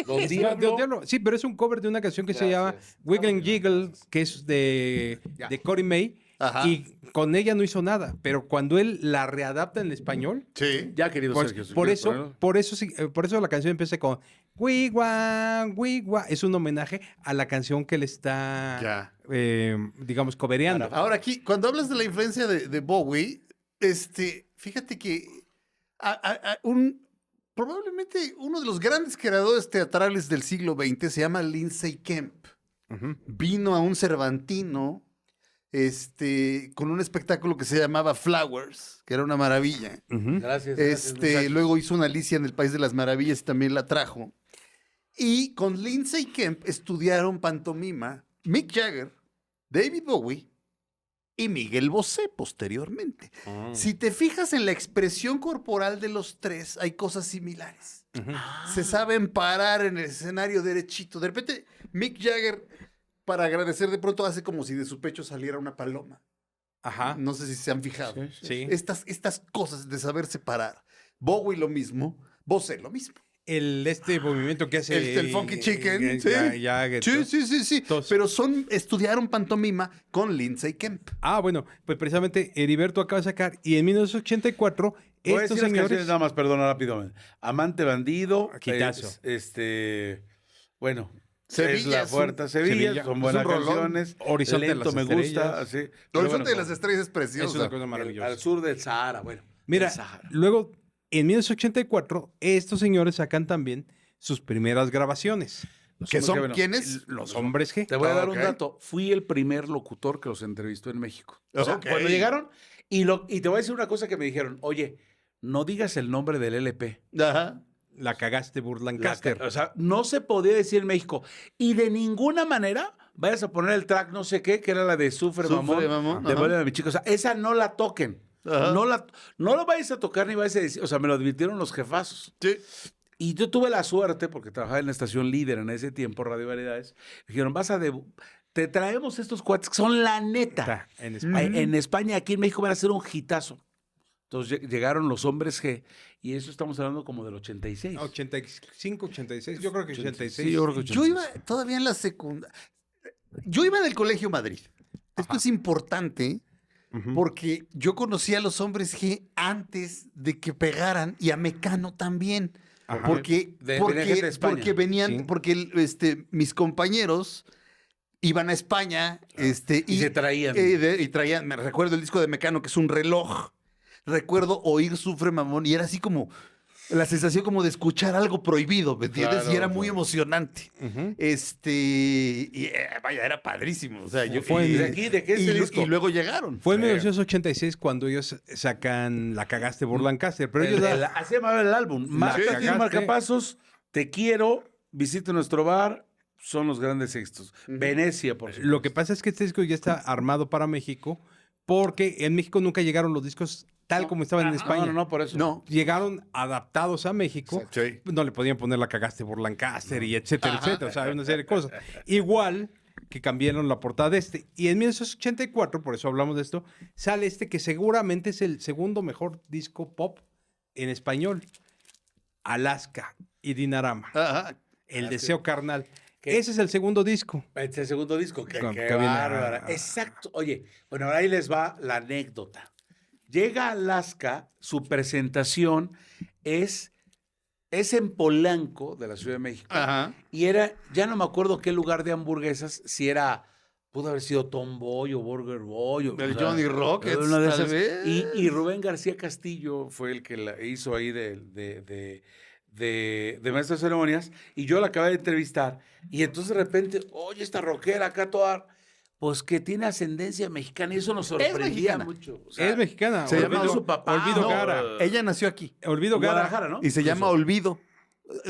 Don Don Diablo. Diablo, sí, pero es un cover de una canción que se llama Wiggle and Jiggle, que es de Cory May. Ajá. Y con ella no hizo nada, pero cuando él la readapta en español, Sí. Ya, querido pues, Sergio. si por quieres eso, ponerlo. por eso la canción empieza con Wigwa, Wigwa. Es un homenaje a la canción que él está, Ya. digamos, cobereando. Ahora aquí, cuando hablas de la influencia de Bowie, fíjate que probablemente uno de los grandes creadores teatrales del siglo XX se llama Lindsay Kemp. Ujú. Vino a un Cervantino con un espectáculo que se llamaba Flowers, que era una maravilla. Ujú. Gracias. gracias, muchachos. Luego hizo una Alicia en el País de las Maravillas y también la trajo. Y con Lindsay Kemp estudiaron pantomima Mick Jagger, David Bowie y Miguel Bosé posteriormente. Si te fijas en la expresión corporal de los tres, hay cosas similares. Ujú. Se saben parar en el escenario derechito. De repente, Mick Jagger, para agradecer, de pronto hace como si de su pecho saliera una paloma. Ajá. No sé si se han fijado. Sí. Estas cosas de saber separar. Bowie lo mismo, Bosé lo mismo. Este movimiento que hace El Funky Chicken. Sí. Jagger, Sí. Entonces- Pero estudiaron pantomima con Lindsay Kemp. Ah, bueno, pues precisamente Heriberto acaba de sacar y en 1984 Voy a estos decir las canciones señores... nada más, perdona rápido. Amante bandido. Quitazo. Bueno. Sevilla es la es un- puerta Sevilla, Sevilla, son es buenas un rolón. canciones. Horizonte de Lento las me gusta. Estrellas. Así. Pero Horizonte bueno, de las Estrellas es preciosa. Es una cosa maravillosa. al sur del Sahara, bueno. Mira, el Sahara. luego en 1984 estos señores sacan también sus primeras grabaciones. ¿Qué Somos son? que, bueno, ¿Quiénes? Los hombres G. Te voy a dar ok. un dato. Fui el primer locutor que los entrevistó en México. O sea, Ok. cuando llegaron, y te voy a decir una cosa que me dijeron. Oye, no digas el nombre del LP. Ajá. La cagaste Burlancaster. O sea, no se podía decir en México. Y de ninguna manera vayas a poner el track no sé qué, que era la de Sufre, Sufre, Mamón, Mamón, de ajá. Vuelve a mi chico. O sea, esa no la toquen. Ajá. No lo vayas a tocar ni vayas a decir. O sea, me lo advirtieron los jefazos. Sí. Y yo tuve la suerte, porque trabajaba en la estación líder en ese tiempo, Radio Variedades. Dijeron, te traemos estos cuates que son la neta. Está en España. En España, aquí en México van a ser un hitazo. Entonces llegaron los hombres G, y eso estamos hablando como del 86. 85, 86, yo creo que 86. Sí, yo creo que Yo 86. iba todavía en la secundaria. Yo iba en el Colegio Madrid. Esto es importante Ujú. porque yo conocí a los hombres G antes de que pegaran y a Mecano también. Ajá. Porque, Venía porque, gente de España. porque venían, Sí. porque mis compañeros iban a España, Y se traían. y traían, me recuerdo el disco de Mecano, que es un reloj. Recuerdo oír Sufre Mamón y era así como la sensación como de escuchar algo prohibido, ¿me entiendes? Claro, y era muy claro. emocionante. Ujú. Vaya, era padrísimo. O sea, Fue- ¿De aquí? ¿De qué es el disco? y luego llegaron. Fue en 1986 cuando ellos sacan La Cagaste por Lancaster. Pero ellos Así se llamaba el álbum. Marca aquí, Cagaste. Marcapasos, Te quiero, Visita nuestro bar, son los grandes éxitos. Venecia, por supuesto. lo que pasa es que este disco ya está armado para México porque en México nunca llegaron los discos tal como estaban en España. No, por eso. No. Llegaron adaptados a México. Sí. No le podían poner La Cagaste por Lancaster y etcétera, etcétera. O sea, hay una serie de cosas. Igual que cambiaron la portada de este. Y en 1984, por eso hablamos de esto, sale este que seguramente es el segundo mejor disco pop en español. Alaska y Dinarama. Ajá. El Deseo Carnal. ¿Qué? Ese es el segundo disco. Este es el segundo disco. Qué Que viene- bárbara. Exacto. Oye, bueno, ahora ahí les va la anécdota. Llega a Alaska, su presentación es en Polanco, de la Ciudad de México. Ajá. Y era, ya no me acuerdo qué lugar de hamburguesas, si era, pudo haber sido Tom Boy o Burger Boy. O El sea, Johnny Rockets, una de tal esas. vez. Y Rubén García Castillo fue el que la hizo ahí de maestro de ceremonias. Y yo la acabé de entrevistar. Y entonces de repente, oye, esta rockera acá toda, pues que tiene ascendencia mexicana. Y eso nos sorprendía mexicana. mucho. O sea, Es mexicana. se llama su papá. Olvido No, Gara. Ella nació aquí Olvido Gara. Guadalajara, ¿no? y se llama Eso. Olvido.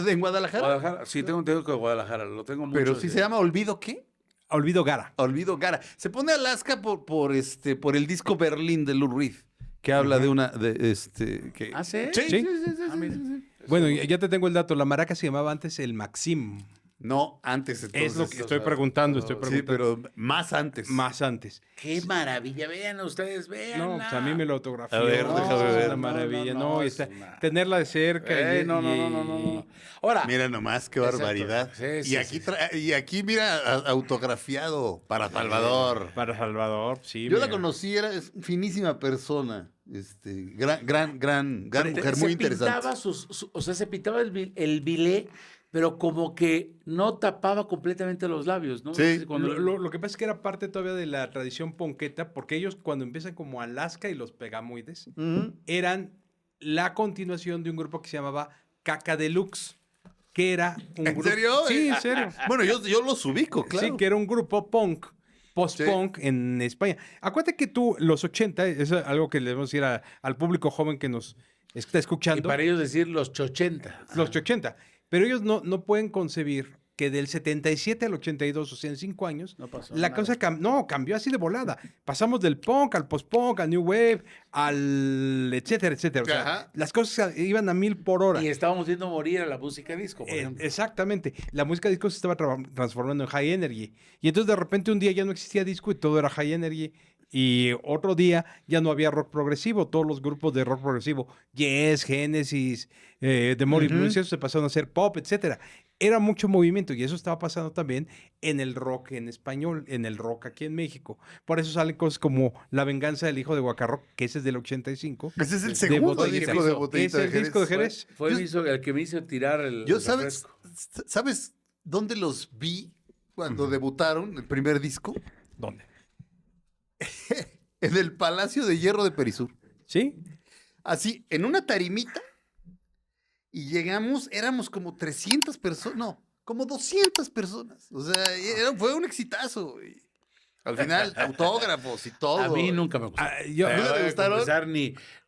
¿En Guadalajara? Guadalajara. Sí, tengo entendido que Guadalajara. Lo tengo mucho. Pero sí se llama Olvido, ¿qué? Olvido Gara. Olvido Gara. Se pone Alaska por el disco Berlín de Lou Reed, que habla de una que ¿Ah, sí? Sí, Sí. sí, sí, sí, Ah, sí, mira. sí, sí. Bueno, ya te tengo el dato. La maraca se llamaba antes el Maxim. No, antes entonces. Es lo que estoy preguntando, Sí, pero más antes. Más antes. Qué maravilla. Vean ustedes, vean. No, pues a mí me lo autografió. A ver, Es déjame ver. una maravilla, ¿no? Y es está- una- tenerla de cerca. No, no, no, no, no, no. Ahora, Mira nomás qué Exacto. barbaridad. Sí, y, sí, aquí sí. y aquí, mira, autografiado para Salvador. Para Salvador, sí. Yo la mira. conocí, es finísima persona. Gran mujer, se muy interesante. pintaba o sea, se pintaba el bilé, pero como que no tapaba completamente los labios, ¿no? Sí. Entonces, cuando- Lo que pasa es que era parte todavía de la tradición ponqueta, porque ellos cuando empiezan como Alaska y los Pegamoides, Ujú. eran la continuación de un grupo que se llamaba Caca Deluxe, que era un ¿En grupo... serio? Sí, en serio. Bueno, yo los ubico, claro. Sí, que era un grupo punk, post-punk en España. Acuérdate que tú, los 80, es algo que le debemos decir al público joven que nos está y escuchando, para ellos decir los 80. los 80, pero ellos no pueden concebir que del 77 al 82, o sea, en 5 años, No pasó la nada. cosa cambió así de volada. Pasamos del punk al post-punk, al new wave, al etcétera, etcétera. O sea, Ajá. las cosas iban a 1000 por hora. Y estábamos viendo morir a la música disco, por ejemplo. Exactamente. La música disco se estaba transformando en high energy. Y entonces de repente un día ya no existía disco y todo era high energy. Y otro día ya no había rock progresivo. Todos los grupos de rock progresivo, Yes, Genesis, The Moody Blues, eso se pasaron a hacer pop, etcétera. Era mucho movimiento y eso estaba pasando también en el rock en español, en el rock aquí en México. Por eso salen cosas como La venganza del hijo de Guacarroc, que ese es del 85. Ese es el de segundo Botellita disco de Jerez. Botellita Es el de disco de Jerez. Jerez. Fue Yo- el que me hizo tirar el Yo, ¿sabes, refresco. ¿sabes dónde los vi cuando debutaron el primer disco? ¿Dónde? En el Palacio de Hierro de Perisur. ¿Sí? Así, en una tarimita. Y llegamos, éramos como 300 personas, no, como 200 personas. O sea, fue un exitazo. Güey. Al final, autógrafos y todo. A mí nunca me gustó. Yo, ¿No te gustaron?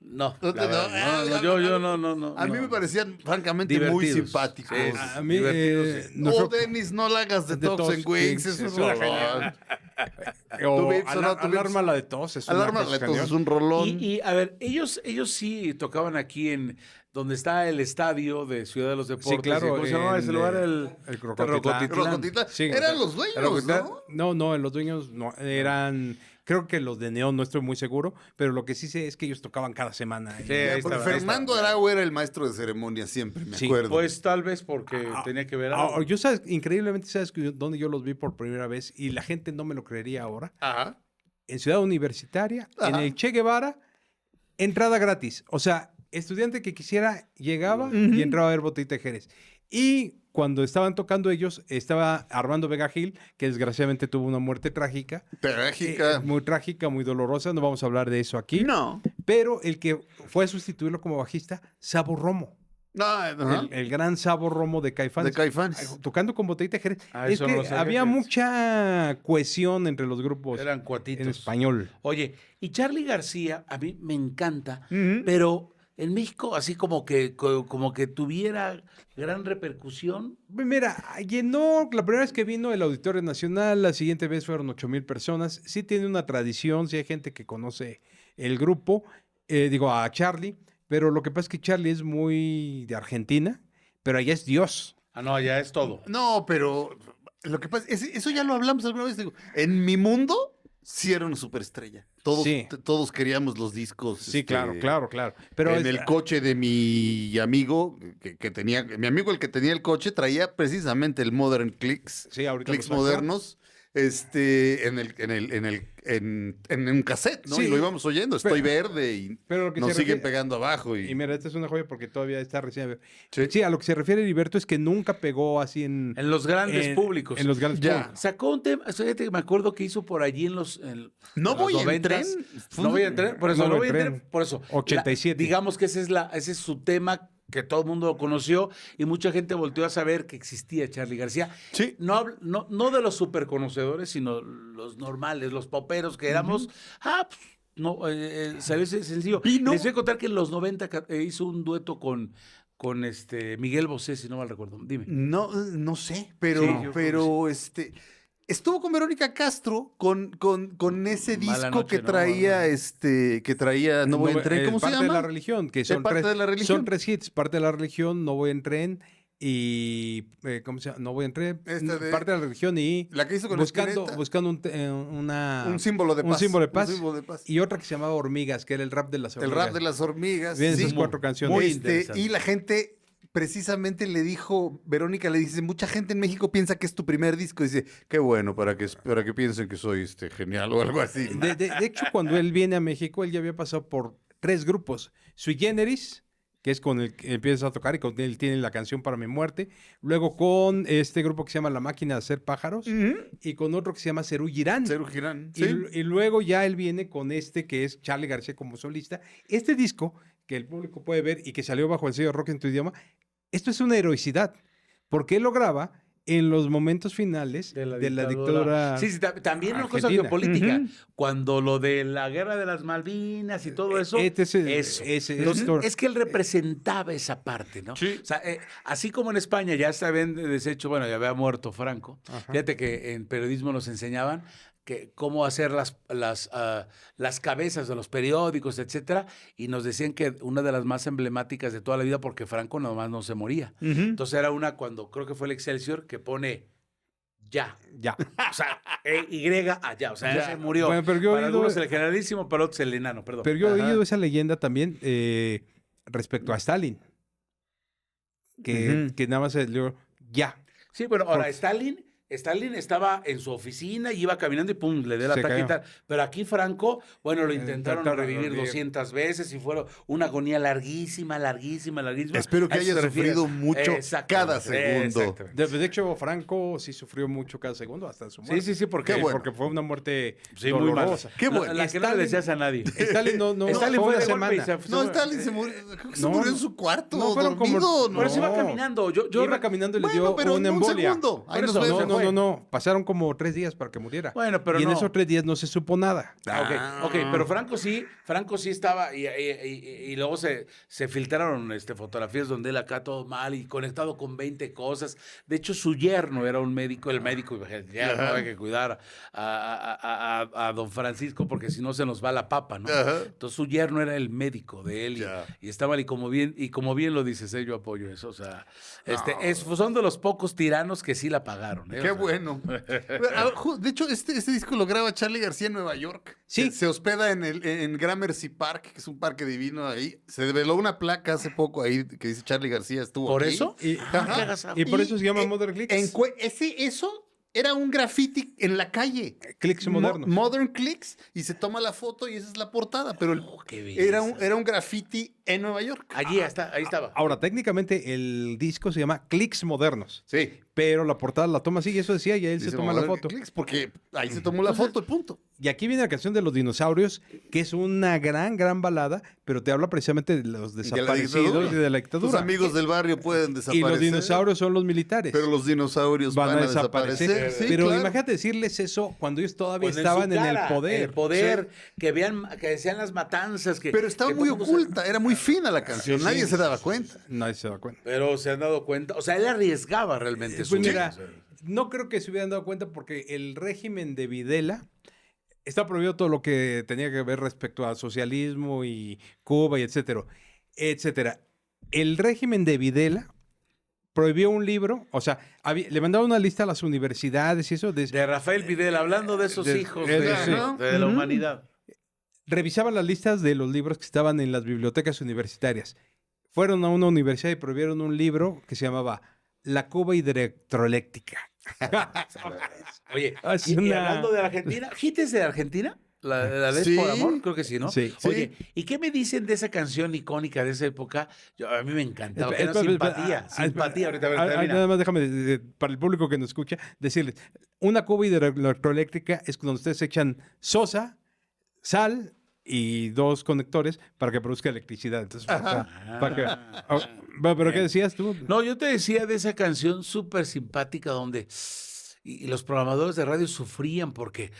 No, No te- la verdad, no, no, yo no. A mí no. me parecían francamente muy Divertidos. simpáticos. Sí, a mí, divertido, sí. nuestro- Dennis, no la hagas de Detox Tox en Wings, es un es una rolón. o Tu Vips, ¿o no? Tu Vips. Alarma la de tos. Es una Alarma cosa Letos es cañón. un rolón. Y a ver, ellos sí tocaban aquí en donde está el estadio de Ciudad de los Deportes. claro, ¿Cómo se llamaba ese en, lugar? el Rocotitlán. Rocotitlán. Sí. Eran los dueños, Rocotitlán. ¿no? No, los dueños no eran, creo que los de Neón, no estoy muy seguro, pero lo que sí sé es que ellos tocaban cada semana. Sí, Y- ahí Porque estaba, ahí Fernando estaba. Arau era el maestro de ceremonia siempre, me Sí, acuerdo. Pues tal vez porque tenía que ver algo. Yo sabes, increíblemente, ¿sabes dónde yo los vi por primera vez? Y la gente no me lo creería ahora. Ajá. En Ciudad Universitaria, en Ajá. el Che Guevara, entrada gratis. O sea, estudiante que quisiera llegaba y entraba a ver Botellita de Jerez. Y cuando estaban tocando ellos, estaba Armando Vega Gil, que desgraciadamente tuvo una muerte trágica. Trágica. Muy trágica, muy dolorosa. No vamos a hablar de eso aquí. No. Pero el que fue a sustituirlo como bajista, Sabo Romo. El gran Sabo Romo de Caifanes. De Caifanes. Tocando con Botellita Jerez. Ah, Es eso que no lo sabía, había fíjate. mucha cohesión entre los grupos Eran cuatitos. en español. Oye, y Charly García, a mí me encanta, Ujú. pero en México así como que tuviera gran repercusión. Mira, llenó, la primera vez que vino el Auditorio Nacional, la siguiente vez fueron 8,000 personas. Sí tiene una tradición, sí hay gente que conoce el grupo, a Charly, pero lo que pasa es que Charly es muy de Argentina, pero allá es Dios. Ah, no, ya es todo. No, pero lo que pasa es eso ya lo hablamos alguna vez. Digo, en mi mundo sí era una superestrella. Todos, Sí. todos queríamos los discos. Sí, claro. Pero en el coche de mi amigo, que tenía, mi amigo el que tenía el coche, traía precisamente el Modern Clicks. Sí, ahorita Clicks lo sacó. modernos. En un cassette, ¿no? Sí. Y lo íbamos oyendo, estoy Pero- verde y pero lo que nos se siguen refiere- pegando abajo. Y mira, esta es una joya porque todavía está recién. Sí. Sí, a lo que se refiere Heriberto es que nunca pegó así en En los grandes públicos. En los grandes Ya. públicos. Sacó un tema, fíjate que me acuerdo que hizo por allí en los No en voy los en 90s. tren. No voy en tren, por eso, No no, voy voy en en tren. tren, por eso. 87. Digamos que ese es su tema que todo el mundo lo conoció y mucha gente volteó a saber que existía Charly García. Sí. No de los super conocedores, sino los normales, los poperos que éramos. Pues, no, salió ese sencillo. Vino- Les voy a contar que en los 90 hizo un dueto con Miguel Bosé, si no mal recuerdo. Dime. No sé, pero, Sí, yo pero estuvo con Verónica Castro con ese Mala disco noche, que ¿no? traía No voy en tren, ¿cómo se Parte llama? de la religión, que son Parte tres, de la religión. son 3 hits. Parte de la religión, No voy en tren y ¿cómo se llama? No voy en tren. Parte de la religión y La que hizo con buscando Spinetta. un símbolo de un paz. símbolo de paz. Un símbolo de paz. Y otra que se llamaba Hormigas, que era el rap de las El hormigas. rap de las hormigas. Vienen sí. esas 4 canciones. muy Este, interesante. y la gente precisamente le dijo, Verónica le dice, mucha gente en México piensa que es tu primer disco. Dice, qué bueno, para que piensen que soy genial o algo así. De hecho, cuando él viene a México, él ya había pasado por 3 grupos. Sui Generis, que es con el que empieza a tocar y con él tiene la canción Para mi muerte. Luego con este grupo que se llama La Máquina de Hacer Pájaros. Y con otro que se llama Cerú Girán. Cerú Girán. Y, Sí. y luego ya él viene con este que es Charly García como solista. Este disco, que el público puede ver y que salió bajo el sello Rock en tu idioma, esto es una heroicidad, porque él lo graba en los momentos finales de la dictadura. Sí, también una cosa argentina. geopolítica. Ujú. Cuando lo de la guerra de las Malvinas y todo eso. Entonces, Es que él representaba esa parte, ¿no? Sí. O sea, así como en España ya se habían deshecho, bueno, ya había muerto Franco. Ajá. Fíjate que en periodismo nos enseñaban que cómo hacer las cabezas de los periódicos, etcétera, y nos decían que una de las más emblemáticas de toda la vida, porque Franco nomás no se moría. Entonces era una cuando creo que fue el Excelsior que pone ya. Ya. O sea, Y allá, o sea, Ya. se murió. Bueno, pero yo he para oído- algunos el generalísimo, para otros el enano, perdón. Pero yo he Ajá. oído esa leyenda también respecto a Stalin. Que nada más se dio ya. Sí, pero ahora Porque- Stalin estaba en su oficina y iba caminando y pum, le dio el Se ataque y cayó. tal. Pero aquí Franco, bueno, lo intentaron Intentaron revivir revivir. 200 veces y fueron una agonía larguísima. Espero que A eso haya se refiere. sufrido mucho Exactamente, cada segundo. exactamente. De hecho, Franco sí sufrió mucho cada segundo hasta su muerte. Sí, porque, Qué bueno. Porque fue una muerte sí, muy mal. dolorosa. Qué bueno. La que no le decías a nadie. Stalin no Stalin fue fue una de golpe y semana. se- No, Stalin se murió. Creo que se No, murió en no. su cuarto, No, fueron como- dormido. Pero se iba No. caminando. Yo Iba caminando y le Bueno, dio pero una un embolia. segundo. Ahí Por nos eso, vemos. No. Pasaron como 3 días para que muriera. Bueno, pero y en no. esos 3 días no se supo nada. Ok, pero Franco sí estaba y luego se filtraron fotografías donde él acá todo mal y conectado con 20 cosas. De hecho, su yerno era un médico, el médico ya no hay que cuidar a don Francisco porque si no se nos va la papa, ¿no? Ajá. Entonces su yerno era el médico de él Ya. y estaba y como bien lo dices, yo apoyo eso, o sea, son de los pocos tiranos que sí la pagaron. Qué O sea, bueno. De hecho, este disco lo graba Charly García en Nueva York. Sí. Se hospeda en Gramercy Park, que es un parque divino ahí. Se develó una placa hace poco ahí que dice Charly García estuvo ¿Por aquí. eso? Y, Ajá. y por eso se llama Modern Clicks. Eso era un graffiti en la calle. Clics modernos. Modern Clicks, y se toma la foto y esa es la portada, pero Qué belleza. era un graffiti en Nueva York. Allí está, ahí estaba. Ahora, técnicamente el disco se llama Clics Modernos, Sí. pero la portada la toma así y eso decía, y él se Dice toma la Modern foto. Clicks porque ahí se tomó la foto y punto. Y aquí viene la canción de los dinosaurios, que es una gran balada, pero te habla precisamente de los desaparecidos y de la Tus dictadura. amigos del barrio pueden Y desaparecer. los dinosaurios son los militares. Pero los dinosaurios van a desaparecer. Sí, pero claro. imagínate decirles eso cuando ellos todavía Cuando estaban su en el cara, poder. El poder, que vean, que decían las matanzas. Pero estaba que muy todo el mundo oculta, era muy fina la canción, nadie se daba cuenta. Nadie se da cuenta. Pero se han dado cuenta. O sea, él arriesgaba realmente Pues su mira, vida. no creo que se hubieran dado cuenta porque el régimen de Videla está prohibido todo lo que tenía que ver respecto a socialismo y Cuba y etcétera. El régimen de Videla prohibió un libro, o sea, le mandaba una lista a las universidades y eso, De Rafael Videla, hablando de esos hijos de sí. la humanidad. revisaban las listas de los libros que estaban en las bibliotecas universitarias. Fueron a una universidad y prohibieron un libro que se llamaba La Cuba hidroeléctrica. Oye, Es y una- hablando de Argentina, ¿Hit es de Argentina? ¿La de Sí. por amor? Creo que sí, ¿no? Sí. Oye, ¿y qué me dicen de esa canción icónica de esa época? A mí me encantaba. Espera, Que era espera, simpatía, espera, simpatía. Ahorita a ver, ah, termina. nada más déjame, para el público que nos escucha, decirles, una cuba hidroeléctrica es cuando ustedes echan sosa, sal y 2 conectores para que produzca electricidad. Entonces, pero ¿qué decías tú? No, yo te decía de esa canción súper simpática donde y los programadores de radio sufrían porque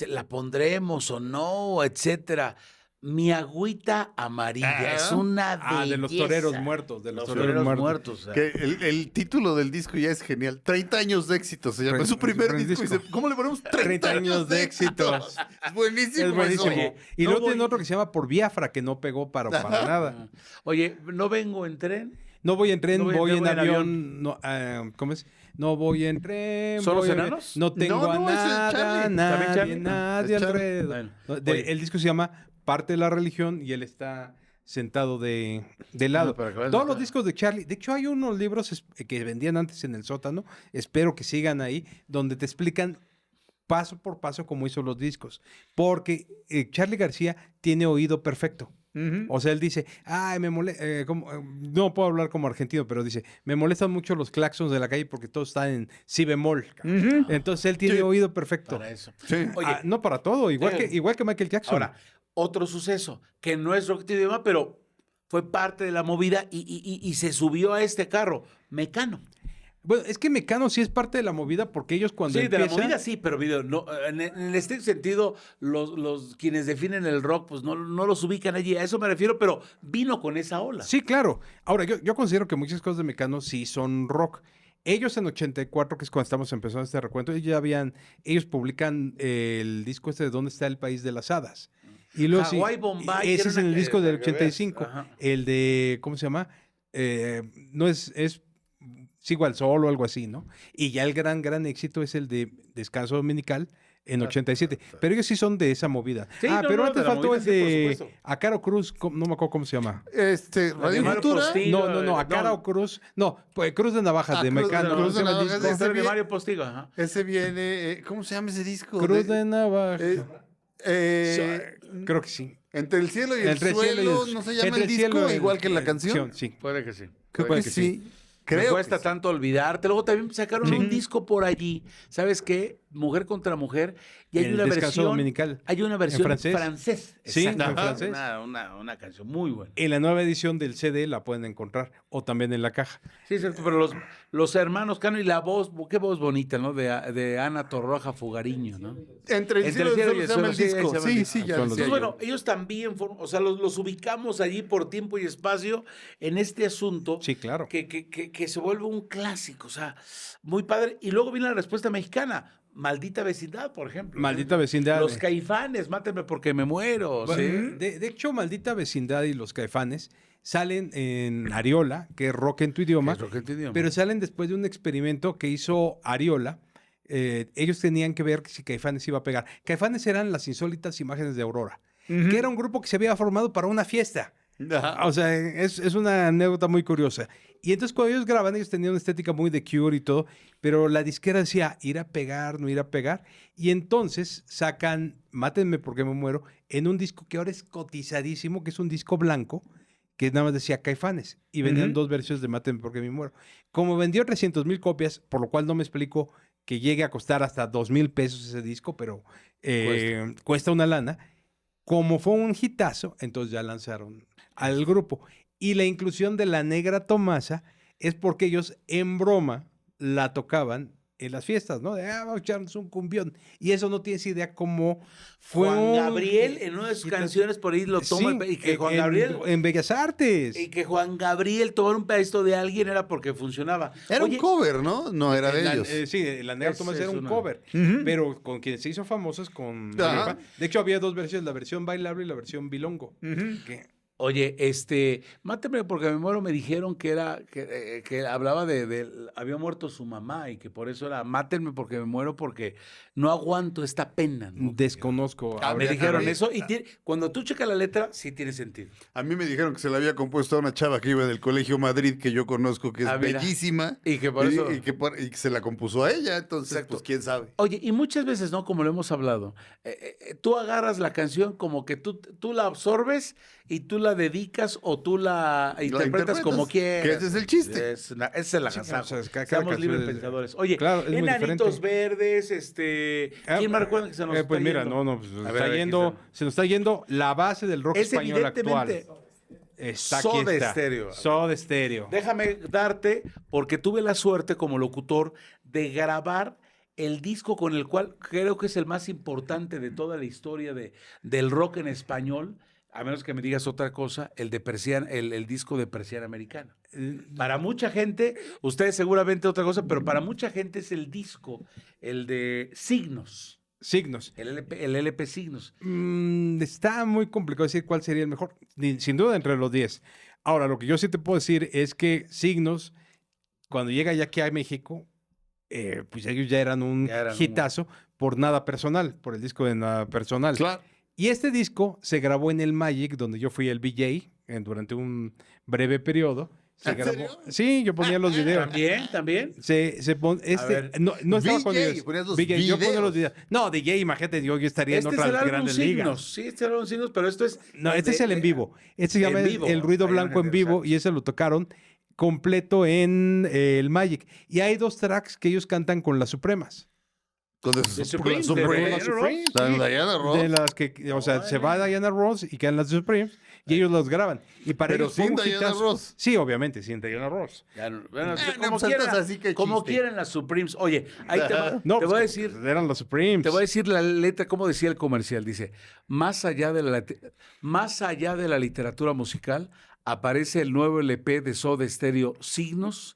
la pondremos o no, etcétera. Mi agüita amarilla es una belleza. de los toreros muertos, Los toreros muertos. o sea. Que el título del disco ya es genial. 30 años de éxito se llama. Es su primer disco. Y dice, ¿cómo le ponemos 30 años de éxito? Es buenísimo. Es buenísimo. eso. Oye, Y no luego voy- tiene otro que se llama Por Biafra, que no pegó para nada. Oye, no vengo en tren. No voy en tren, No voy en avión. avión. No, ¿cómo es? No voy en tren. ¿Son los voy en- enanos? No tengo No, es el a Charlie. nada, ¿También Charlie? nadie Es Charlie. alrededor. Bueno, No, oye. el disco se llama Parte de la Religión y él está sentado de lado. No, para que veas Todos la- los discos de Charlie, de hecho hay unos libros que vendían antes en el sótano, espero que sigan ahí, donde te explican paso por paso cómo hizo los discos. Porque Charlie García tiene oído perfecto. Ujú. O sea, él dice, ay, no puedo hablar como argentino, pero dice, me molestan mucho los claxons de la calle porque todos están en si bemol. Ujú. Entonces él tiene Sí. oído perfecto. Para eso. Sí. Oye, No para todo, igual sí. que Michael Jackson. ahora, otro suceso, que no es rock de idioma, pero fue parte de la movida y se subió a este carro, Mecano. Bueno, es que Mecano sí es parte de la movida porque ellos cuando Sí, de la empiezan... movida sí, pero video, no, en el estricto sentido, los quienes definen el rock, pues no los ubican allí, a eso me refiero, pero vino con esa ola. Sí, claro. Ahora, yo considero que muchas cosas de Mecano sí son rock. Ellos en 84, que es cuando estamos empezando este recuento, ellos publican el disco este de ¿Dónde está el país de las hadas? Y luego sí, Hawái, Bombay, ese era es en el una- disco del para que veas. 85. Ajá. El de, ¿cómo se llama? No es Sigo al Sol o algo así, ¿no? Y ya el gran éxito es el de Descanso Dominical en 87. Pero ellos sí son de esa movida. Sí, no, pero no, antes de la faltó movida, el sí, por de supuesto. Acaro Cruz, no me acuerdo cómo se llama. Radio Mario Futura. Postigo. No, Acaro Cruz. No, pues Cruz de Navajas, Ah, de Cruz de Mecano. Navajas, ¿Cómo se llama el Cruz de disco? Navajas. Ese de bien. Mario Postigo, ajá. Ese viene, ¿cómo se llama ese disco? Cruz de Navajas. Eh, Creo que sí. Entre el cielo y el Entre el cielo y suelo, el- ¿no se llama entre el cielo disco? y Igual que la canción. Sí. Puede que sí. Creo Puede que sí. Me Creo cuesta que sí. tanto olvidarte. Luego también sacaron un disco por allí. ¿Sabes qué? Mujer contra Mujer. Y hay El una Descanso versión. Dominical. Hay una versión francés? Sí, en Exacto. francés. Una canción muy buena. En la nueva edición del CD la pueden encontrar o también en la caja. Sí, cierto, pero los hermanos Cano y la voz, qué voz bonita, ¿no? De Ana Torroja Fugariño, ¿no? Entre el cielo y el suelo se llama el sí, ahí disco. se llama el Sí, disco. sí, ya Son los decía Entonces, yo. bueno, ellos también, o sea, los ubicamos allí por tiempo y espacio en este asunto Sí, claro. que se vuelve un clásico, o sea, muy padre. Y luego viene la respuesta mexicana, Maldita Vecindad, por ejemplo. Maldita Vecindad. Los Caifanes, Mátenme porque me muero. Bueno, ¿sí? de hecho, Maldita Vecindad y los Caifanes salen en Ariola, que es rock en tu idioma, Es rock en tu idioma. pero salen después de un experimento que hizo Ariola. Ellos tenían que ver si Caifanes iba a pegar. Caifanes eran las insólitas imágenes de Aurora, que era un grupo que se había formado para una fiesta. Ajá. O sea, es una anécdota muy curiosa. Y entonces cuando ellos graban, ellos tenían una estética muy de Cure y todo, pero la disquera decía, ir a pegar, no ir a pegar. Y entonces sacan Mátenme porque me muero en un disco que ahora es cotizadísimo, que es un disco blanco, que nada más decía Caifanes. Y vendían Ujú. 2 versiones de Mátenme porque me muero. Como vendió 300,000 copias, por lo cual no me explico que llegue a costar hasta 2,000 pesos ese disco, pero cuesta una lana. Como fue un hitazo, entonces ya lanzaron al grupo. Y la inclusión de la Negra Tomasa es porque ellos en broma la tocaban en las fiestas, ¿no? De, vamos a echarnos un cumbión. Y eso no tienes idea cómo fue Juan un Gabriel en una de sus hitazo. canciones por ahí lo toma Sí, y que Juan Gabriel en Bellas Artes. y que Juan Gabriel tomara un pedacito de alguien era porque funcionaba. Era Oye, un cover, ¿no? No era de ellos. Sí, la Negra Ese Tomasa es era un una- cover, Ujú. pero con quien se hizo famoso es con Ajá. Marifa. De hecho, había 2 versiones, la versión bailable y la versión bilongo. Ujú. Que- Oye, Máteme porque me muero, me dijeron que hablaba había muerto su mamá y que por eso era Mátenme porque me muero porque no aguanto esta pena, ¿no? Desconozco. Ah, Me habría que dijeron ver. eso y cuando tú checas la letra, sí tiene sentido. A mí me dijeron que se la había compuesto a una chava que iba del Colegio Madrid, que yo conozco, que es Ah, mira. bellísima. Y que por eso... Y que se la compuso a ella, entonces, Exacto. pues quién sabe. Oye, y muchas veces, ¿no? Como lo hemos hablado, tú agarras la canción como que tú la absorbes y tú la dedicas o tú la interpretas como quieras. Que ese es el chiste. Esa es la Sí, agasajo. o sea, cada Seamos canción libres es- pensadores. Oye, Claro, es muy Enanitos diferente. Verdes, ¿quién más recuerda que se nos Pues está mira, yendo? no, pues se nos A está ver, aquí yendo, está. se nos está yendo la base del rock Es español actual. evidentemente Está aquí Soda está. Stereo. Soda Stereo. Déjame darte, porque tuve la suerte como locutor de grabar el disco con el cual creo que es el más importante de toda la historia del rock en español, a menos que me digas otra cosa, el disco de Persiana Americana. Para mucha gente, ustedes seguramente otra cosa, pero para mucha gente es el disco, el de Signos, Signos. el LP Signos. Está muy complicado decir cuál sería el mejor. Sin duda entre los 10. Ahora, lo que yo sí te puedo decir es que Signos, cuando llega ya aquí a México, pues ellos ya eran un Ya eran hitazo por Nada Personal, por el disco de Nada Personal. Claro. Y este disco se grabó en el Magic, donde yo fui el VJ durante un breve periodo. Se ¿En grabó. serio? Sí, yo ponía los videos. También. Este, no estaba con VJ, ellos. ponías los VJ, yo ponía los videos. videos. No, DJ, imagínate, yo estaría en Este es el otras álbum grandes ligas. Signos, sí, este es el álbum Signos, pero esto es... No, este es el en vivo. Este se llama en vivo. el Ruido Ahí Blanco en vivo exacto. y ese lo tocaron completo en el Magic. Y hay 2 tracks que ellos cantan con las Supremas. Con The las Supremes, Supremes. de Diana Ross. La Diana Ross. De las que, o sea, se va Diana Ross y quedan las Supremes y ellos los graban. Y para Pero ellos fue sin un Diana hitazo. Ross. Sí, obviamente, sin Diana Ross. Ya no, bueno, no, como pues quieran, entonces así que como chiste. quieran las Supremes. Oye, ahí te, No, te pues, voy a decir, eran las Supremes. te voy a decir la letra, como decía el comercial, dice, más allá de la literatura musical, aparece el nuevo LP de Soda Stereo, Signos,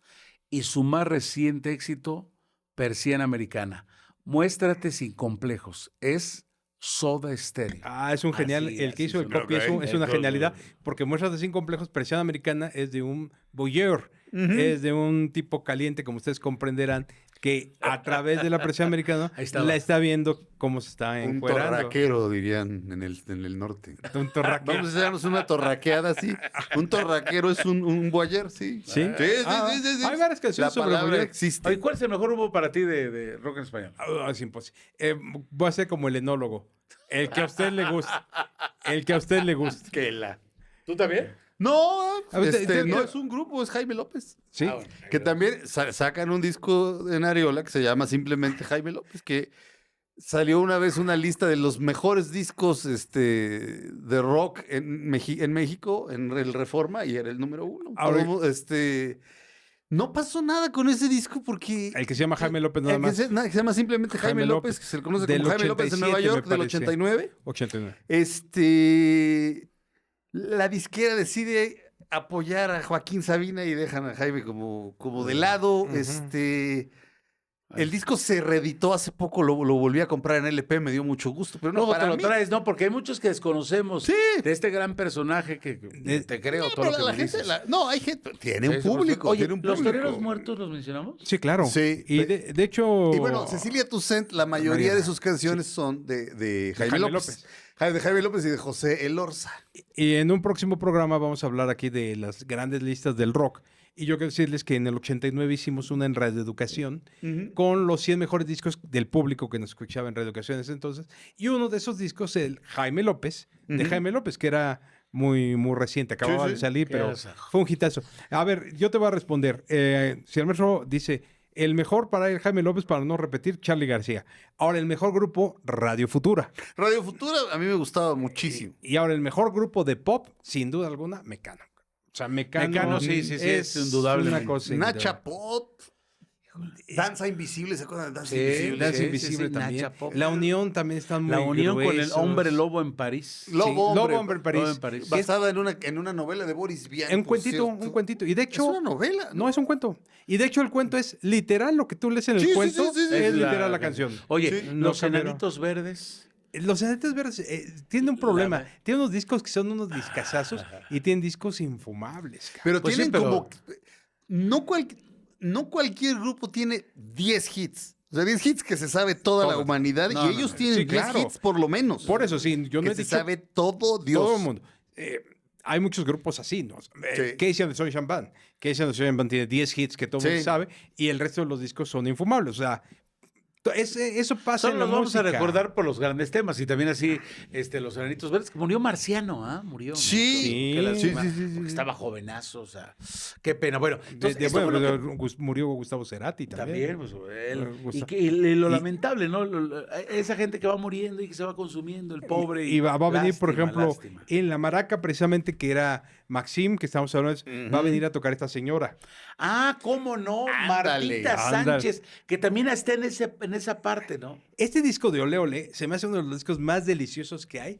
y su más reciente éxito, Persiana Americana. Muéstrate sin complejos. Es Soda Stereo. Ah, es un genial. Así, El que así hizo el suena. copy es, Ok. es una El genialidad, copy. porque Muestras sin complejos, Persiana Americana es de un voyeur, es de un tipo caliente, como ustedes comprenderán, que a través de la Persiana Americana Ahí estaba. la está viendo cómo se está Un encuerando. torraquero, dirían en el norte. Un torraquero. Vamos a hacernos una torraqueada así. Un torraquero es un voyeur, sí. ¿Sí? Ah, hay varias canciones La sobre palabra voyeur. existe. Oye, ¿cuál es el mejor grupo para ti de rock en español? Ah, es imposible. Voy a ser como el enólogo. El que a usted le gusta. El que a usted le gusta. ¿Tú también? No, A ver, no es un grupo, es Jaime López. Sí. Ah, bueno. Que también sacan un disco en Ariola que se llama simplemente Jaime López, que salió una vez una lista de los mejores discos de rock en México, en el Reforma, y era el número 1. Ahora- No pasó nada con ese disco porque... El que se llama Jaime López nada el que más. que se llama simplemente Jaime, Jaime López, López, que se le conoce del como Jaime López en Nueva 87 me York, del parece. 89. 89. La disquera decide apoyar a Joaquín Sabina y dejan a Jaime como de lado. Ujú. El disco se reeditó hace poco, lo volví a comprar en LP, me dio mucho gusto, pero no, Luego para te lo mí- traes, ¿no? Porque hay muchos que desconocemos Sí. de este gran personaje que te creo No, todo pero lo que la me gente, dices. no, hay gente, tiene un Sí, por público, supuesto. Oye, tiene un ¿los público. toreros muertos los mencionamos? Sí, claro. Sí. Y de hecho. Y bueno, Cecilia Toussaint, la mayoría María. de sus canciones son de Jaime, Jaime López. De Jaime López y de José Elorza. Y en un próximo programa vamos a hablar aquí de las grandes listas del rock. Y yo quiero decirles que en el 89 hicimos una en Radio Educación Ujú. con los 100 mejores discos del público que nos escuchaba en Radio Educación en ese entonces. Y uno de esos discos, el Jaime López, de Ujú. Jaime López, que era muy reciente, acababa Sí, sí. de salir, Qué pero asajo. fue un hitazo. A ver, yo te voy a responder. Si el maestro dice, el mejor para el Jaime López, para no repetir, Charly García. Ahora, el mejor grupo, Radio Futura. Radio Futura a mí me gustaba muchísimo. Y ahora, el mejor grupo de pop, sin duda alguna, Mecano. O sea, Mecano, Mecano, sí, es indudable. una cosa Nacha Pop. Danza Invisible, ¿se acuerdan de Danza Sí, Invisible? Danza sí, Invisible sí, también. Nacha Pop. La Unión también está muy La unión con el gruesos. hombre lobo en París. Lobo Hombre. en París. Lobo en París. Que es Basada en una novela de Boris Vian. un por cuentito, cierto. un cuentito. Y de Es hecho, una novela. no es un cuento. Y de hecho, el cuento es literal lo que tú lees en el Sí, sí, cuento. sí, sí, sí. Es Es literal la canción. Oye, Sí. los No cambiaron. enanitos verdes. Los Enanitos Verdes tienen un problema. La- Tienen unos discos que son unos discazazos y tienen discos infumables. Cabrón. Pero Pues sí, tienen pero- como... No cualquier grupo tiene 10 hits. O sea, 10 hits que se sabe toda la Todos. humanidad No, y no, ellos no. tienen Sí, 10 claro. hits por lo menos. Por eso, sí, yo no que he se dicho sabe todo Dios. todo el mundo. Hay muchos grupos así, ¿no? Sí. Casey and the Sunshine Band. Casey and the Sunshine Band tiene 10 hits que todo el mundo Sí. sabe y el resto de los discos son infumables. O sea, eso pasa Solo en la los vamos a música. recordar por los grandes temas y también así los enanitos verdes. Que murió Marciano, ¿ah? Murió. ¿no? Sí. Qué lástima, Sí, sí, sí, sí. porque estaba jovenazo, o sea, qué pena. Bueno, entonces, esto Bueno, fue lo que- murió Gustavo Cerati también. también, pues, él, Gusta- y lo lamentable, ¿no? Esa gente que va muriendo y que se va consumiendo, el pobre. Y va a venir, por lástima, ejemplo, lástima. en la maraca, precisamente, que era Maxim, que estamos hablando, va a venir a tocar esta señora. Ah, ¿cómo no? Ándale, Martita ándale. Sánchez, que también está en esa parte, ¿no? Este disco de Ole Ole se me hace uno de los discos más deliciosos que hay.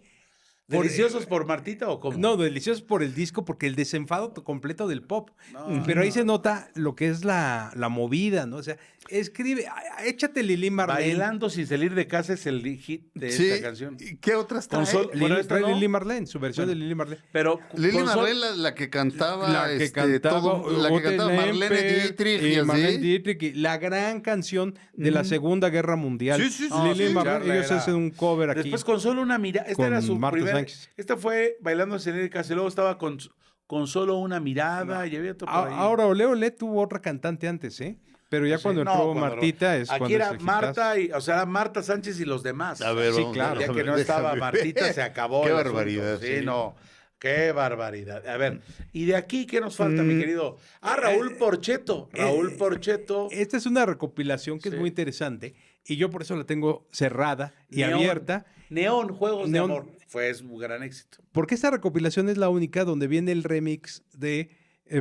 ¿Deliciosos por Martita o cómo? No, deliciosos por el disco, porque el desenfado completo del pop. No, Pero ahí no. se nota lo que es la movida, ¿no? O sea, escribe, échate Lili Marlene. Bailando sin salir de casa es el hit de Sí. esta canción. ¿Y qué otras trae? Con Sol- Lili, Bueno, esta trae no. Lili Marlene, su versión Bueno. de Lili Marlene. Pero Lili con Sol- Marlene, la que cantaba, La que cantaba, la que cantaba Marlene Dietrich y Marlene así. Dietrich, y la gran canción de la Segunda Guerra Mundial. Sí, sí, sí, Lili sí. Marlene, Charla ellos era- hacen un cover aquí. Después con solo una mirada. Esta Con era su Marta primera. Sánchez. Esta fue bailando sin ir casi. Luego estaba con solo una mirada y había todo por ahí. Ahora, Ole Ole tuvo otra cantante antes, ¿eh? Pero ya Sí, cuando no, entró cuando- Martita es Aquí cuando era es el hitazo. Marta, o sea, era Marta Sánchez y los demás. A ver, Sí, vamos, claro. Ya déjame- que no estaba déjame Martita, ver. se acabó. Qué el barbaridad. asunto. Sí, no. Qué barbaridad. A ver, ¿y de aquí qué nos falta, mi querido? Raúl Porcheto. Raúl Porcheto. Esta es una recopilación que Sí. es muy interesante y yo por eso la tengo cerrada y Neón. abierta. Neón, Juegos Neón. de Amor. Fue un gran éxito. Porque esta recopilación es la única donde viene el remix de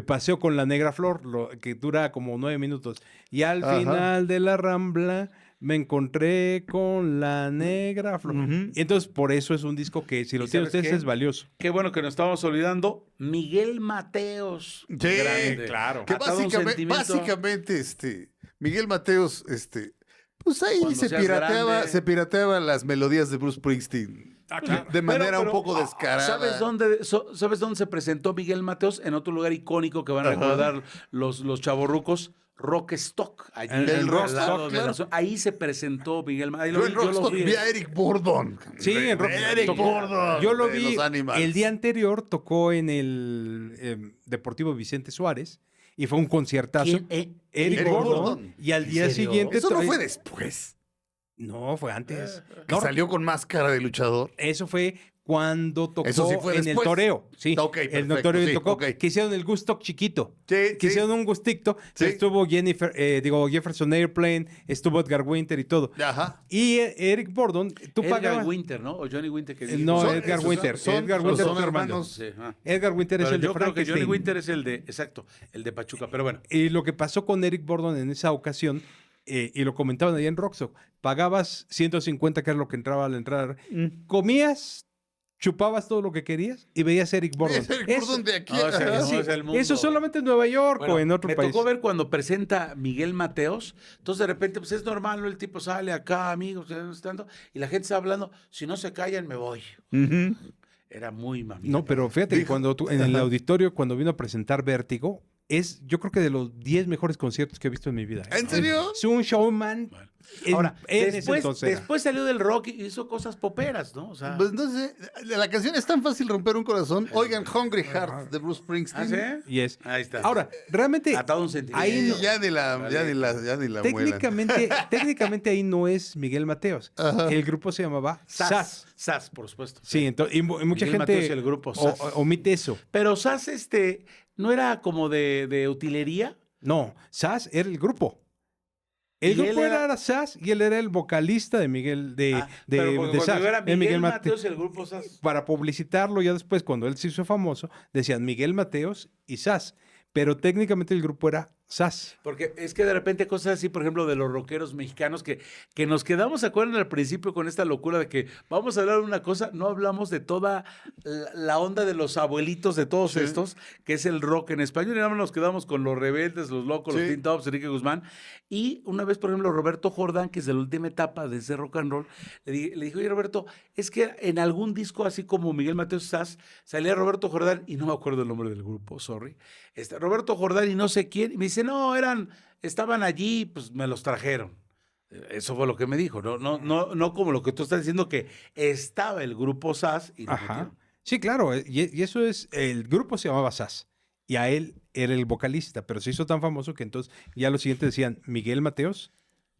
Paseo con la Negra Flor, que dura como 9 minutos. Y al Ajá. final de la Rambla me encontré con la Negra Flor. Ujú. Y entonces por eso es un disco que si lo ¿Y tienen sabes ustedes qué? es valioso. Qué bueno que nos estábamos olvidando. Miguel Mateos. Sí, grande. claro. Que Atado a un sentimiento. básicamente, Miguel Mateos, pues ahí Cuando se seas grande. pirateaba las melodías de Bruce Springsteen. claro. De manera Pero, un poco descarada. ¿Sabes dónde se presentó Miguel Mateos? En otro lugar icónico que van a Ajá. recordar los chavorrucos. Rockstock. Allí El al Rockstock, lado de la claro. zona. Ahí se presentó Miguel Mateos. Yo en Rockstock vi a Eric Burdon. Sí, en rock. Eric tocó- Burdon. Yo lo de vi Los Animals. el día anterior, tocó en el Deportivo Vicente Suárez y fue un conciertazo. ¿Quién? Eric Eric Burdon. Burdon. Y al ¿En día serio? siguiente... Eso no trae- fue después. No, fue antes. Que No, salió con máscara de luchador. Eso fue cuando tocó Eso sí fue en el después. toreo. Sí, Ok, el perfecto, toreo sí, tocó. ok. Que hicieron el Gustock chiquito. Sí, Que hicieron un gustito. Sí. Estuvo Jefferson Airplane, estuvo Edgar Winter y todo. Ajá. Y Eric Burdon, tú Edgar pagabas... Winter, ¿no? O Johnny Winter. Que No, Son- Edgar esos Winter. son- Edgar son- Winter son es su hermano. hermanos. Sí, Edgar Winter es Pero el de yo creo que Johnny Frankenstein. Winter es el de Pachuca, pero bueno. Y lo que pasó con Eric Burdon en esa ocasión, y lo comentaban ahí en Rockstock, pagabas 150, que era lo que entraba a la entrada. Comías, chupabas todo lo que querías y veías a Eric Burdon. Es Eric Eso- Burdon de aquí. No, o sea, ajá. no, sí, es el mundo. eso solamente en Nueva York Bueno, o en otro me país. tocó ver cuando presenta Miguel Mateos. Entonces, de repente, pues es normal, ¿no? El tipo sale acá, amigos, estando, y la gente está hablando. Si no se callan, me voy. Ujú. Era muy mami. No, pero fíjate que Dijo- cuando en el auditorio, cuando vino a presentar Vértigo, yo creo que de los 10 mejores conciertos que he visto en mi vida. ¿En serio? Es un showman Ahora, en ese después, entonces era. después salió del rock y hizo cosas poperas, ¿no? O sea, Pues no sé, la canción es tan fácil romper un corazón. Oigan, Hungry Heart de Bruce ¿ah, Springsteen. sí? Y es. Ahí está. Ahora, realmente Atado a un sentimiento. ahí Y no- ya ni la muelan. técnicamente ahí no es Miguel Mateos. Ajá. El grupo se llamaba SAS. SAS, por supuesto. Sí, entonces, y mucha Miguel Mateos y gente el grupo SAS. omite eso. Pero SAS, ¿no era como de utilería? No, SAS era el grupo. El Y él grupo era- era SAS y él era el vocalista de Miguel de Pero porque de cuando SAS, era de Miguel Mate- Mateos y el grupo SAS. Para publicitarlo ya después, cuando él se hizo famoso, decían Miguel Mateos y SAS. Pero técnicamente el grupo era SAS. Porque es que de repente cosas así, por ejemplo, de los rockeros mexicanos que nos quedamos, ¿se acuerdan al principio con esta locura de que vamos a hablar de una cosa? No hablamos de toda la onda de los abuelitos de todos Sí. estos, que es el rock en español, y nada más nos quedamos con los Rebeldes, los Locos, los Sí. Teen Tops, Enrique Guzmán. Y una vez, por ejemplo, Roberto Jordán, que es de la última etapa de ese rock and roll, le dijo, oye, Roberto, es que en algún disco así como Miguel Mateos Sass, salía Roberto Jordán, y no me acuerdo el nombre del grupo, sorry, Roberto Jordán y no sé quién, y me dice, no, estaban allí, pues me los trajeron. Eso fue lo que me dijo, no como lo que tú estás diciendo, que estaba el grupo SAS y lo Ajá. metieron. Sí, claro. Y eso es, el grupo se llamaba SAS. Y a él era el vocalista, pero se hizo tan famoso que entonces ya los siguientes decían Miguel Mateos.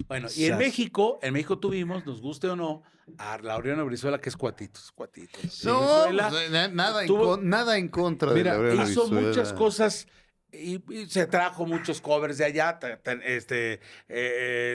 Bueno, y en SAS. México tuvimos, nos guste o no, a Laureano Brizuela, que es cuatitos. No, Brizuela pues, nada, tuvo- nada en contra Mira, de Laureano hizo Brizuela. muchas cosas y se trajo muchos covers de allá,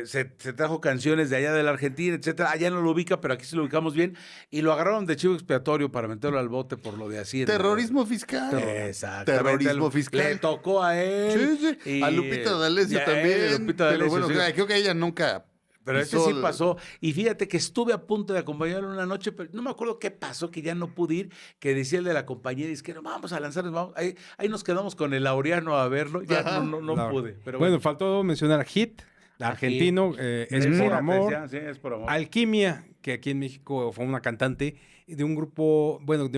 se trajo canciones de allá de la Argentina, etcétera. Allá no lo ubica, pero aquí sí lo ubicamos bien. Y lo agarraron de chivo expiatorio para meterlo al bote por lo de Hacienda. Terrorismo fiscal. Exactamente. Terrorismo fiscal. Le tocó a él. Sí, sí. y- A Lupita D'Alessio y a también. él, Lupita pero D'Alessio, bueno, sí. creo que ella nunca. Pero ese pisó sí el- pasó. Y fíjate que estuve a punto de acompañarlo una noche, pero no me acuerdo qué pasó, que ya no pude ir, que decía el de la compañía disquera, vamos a lanzarnos, vamos. Ahí nos quedamos con el Laureano a verlo. Ya Ajá. no La- pude. Pero Bueno, faltó mencionar Hit, argentino, es por Fíjate, amor. Sí, es por amor. Alquimia, que aquí en México fue una cantante de un grupo, bueno,